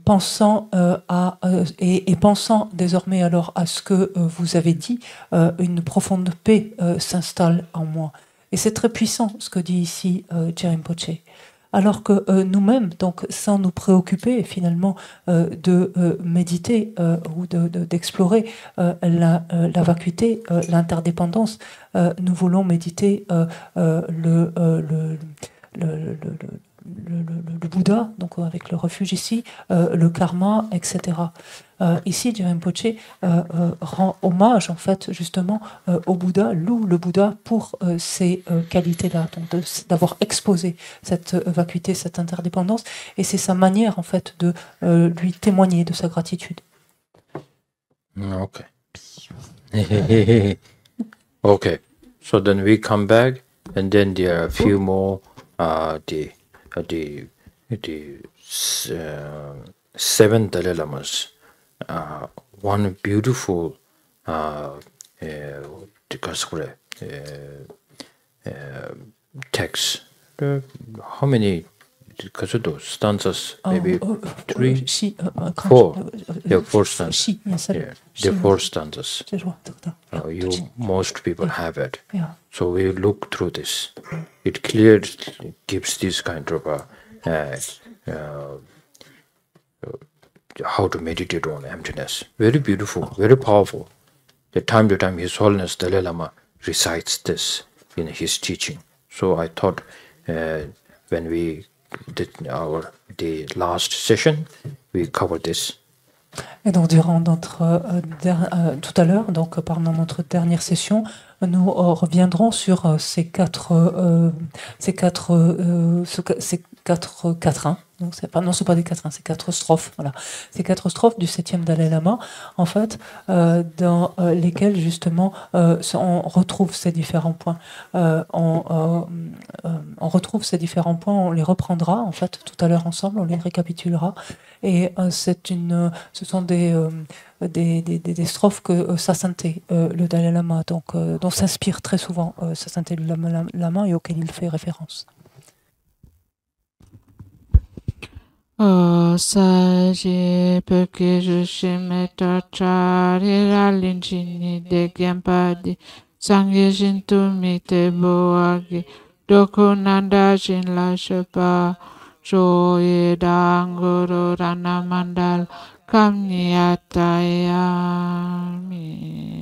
Pensant et pensant désormais alors à ce que vous avez dit, une profonde paix s'installe en moi. Et c'est très puissant ce que dit ici Rinpoche. Alors que nous-mêmes, donc sans nous préoccuper finalement de méditer ou d'explorer la vacuité, l'interdépendance, nous voulons méditer le Bouddha, donc avec le refuge ici, le karma, etc. Ici, Rinpoche rend hommage, en fait, justement, au Bouddha, loue le Bouddha pour ces qualités-là, donc d'avoir exposé cette vacuité, cette interdépendance, et c'est sa manière, en fait, de lui témoigner de sa gratitude. Okay. Okay. So then we come back, and then there are a few more the seven Dalai Lamas. One beautiful text. How many stanzas? Maybe three, four. Yeah, four stanzas. Yeah, the four stanzas. Most people have it. Yeah. So we look through this. It clearly gives this kind of how to meditate on emptiness. Very beautiful, very powerful. The time to time His Holiness Dalai Lama recites this in his teaching. So I thought when we did the last session, we covered this. Et donc durant notre tout à l'heure, donc pendant notre dernière session, nous reviendrons sur ces quatre quatrains. Donc c'est pas des quatrains, c'est quatre strophes. Voilà, ces quatre strophes du 7e Dalai Lama, en fait, dans lesquelles justement on retrouve ces différents points. On retrouve ces différents points, on les reprendra en fait tout à l'heure ensemble, on les récapitulera. Et ce sont des strophes que Sasanté, le Dalai Lama, donc dont s'inspire très souvent Sasanté le Lama et auquel il fait référence. Saji perché Jushimeta Charira Linchini de Gyempadi Sangye Shintu Mite Boagi Dokunanda Shinla Shepa Shoye Danguru Rana Mandal Kamniyatayami.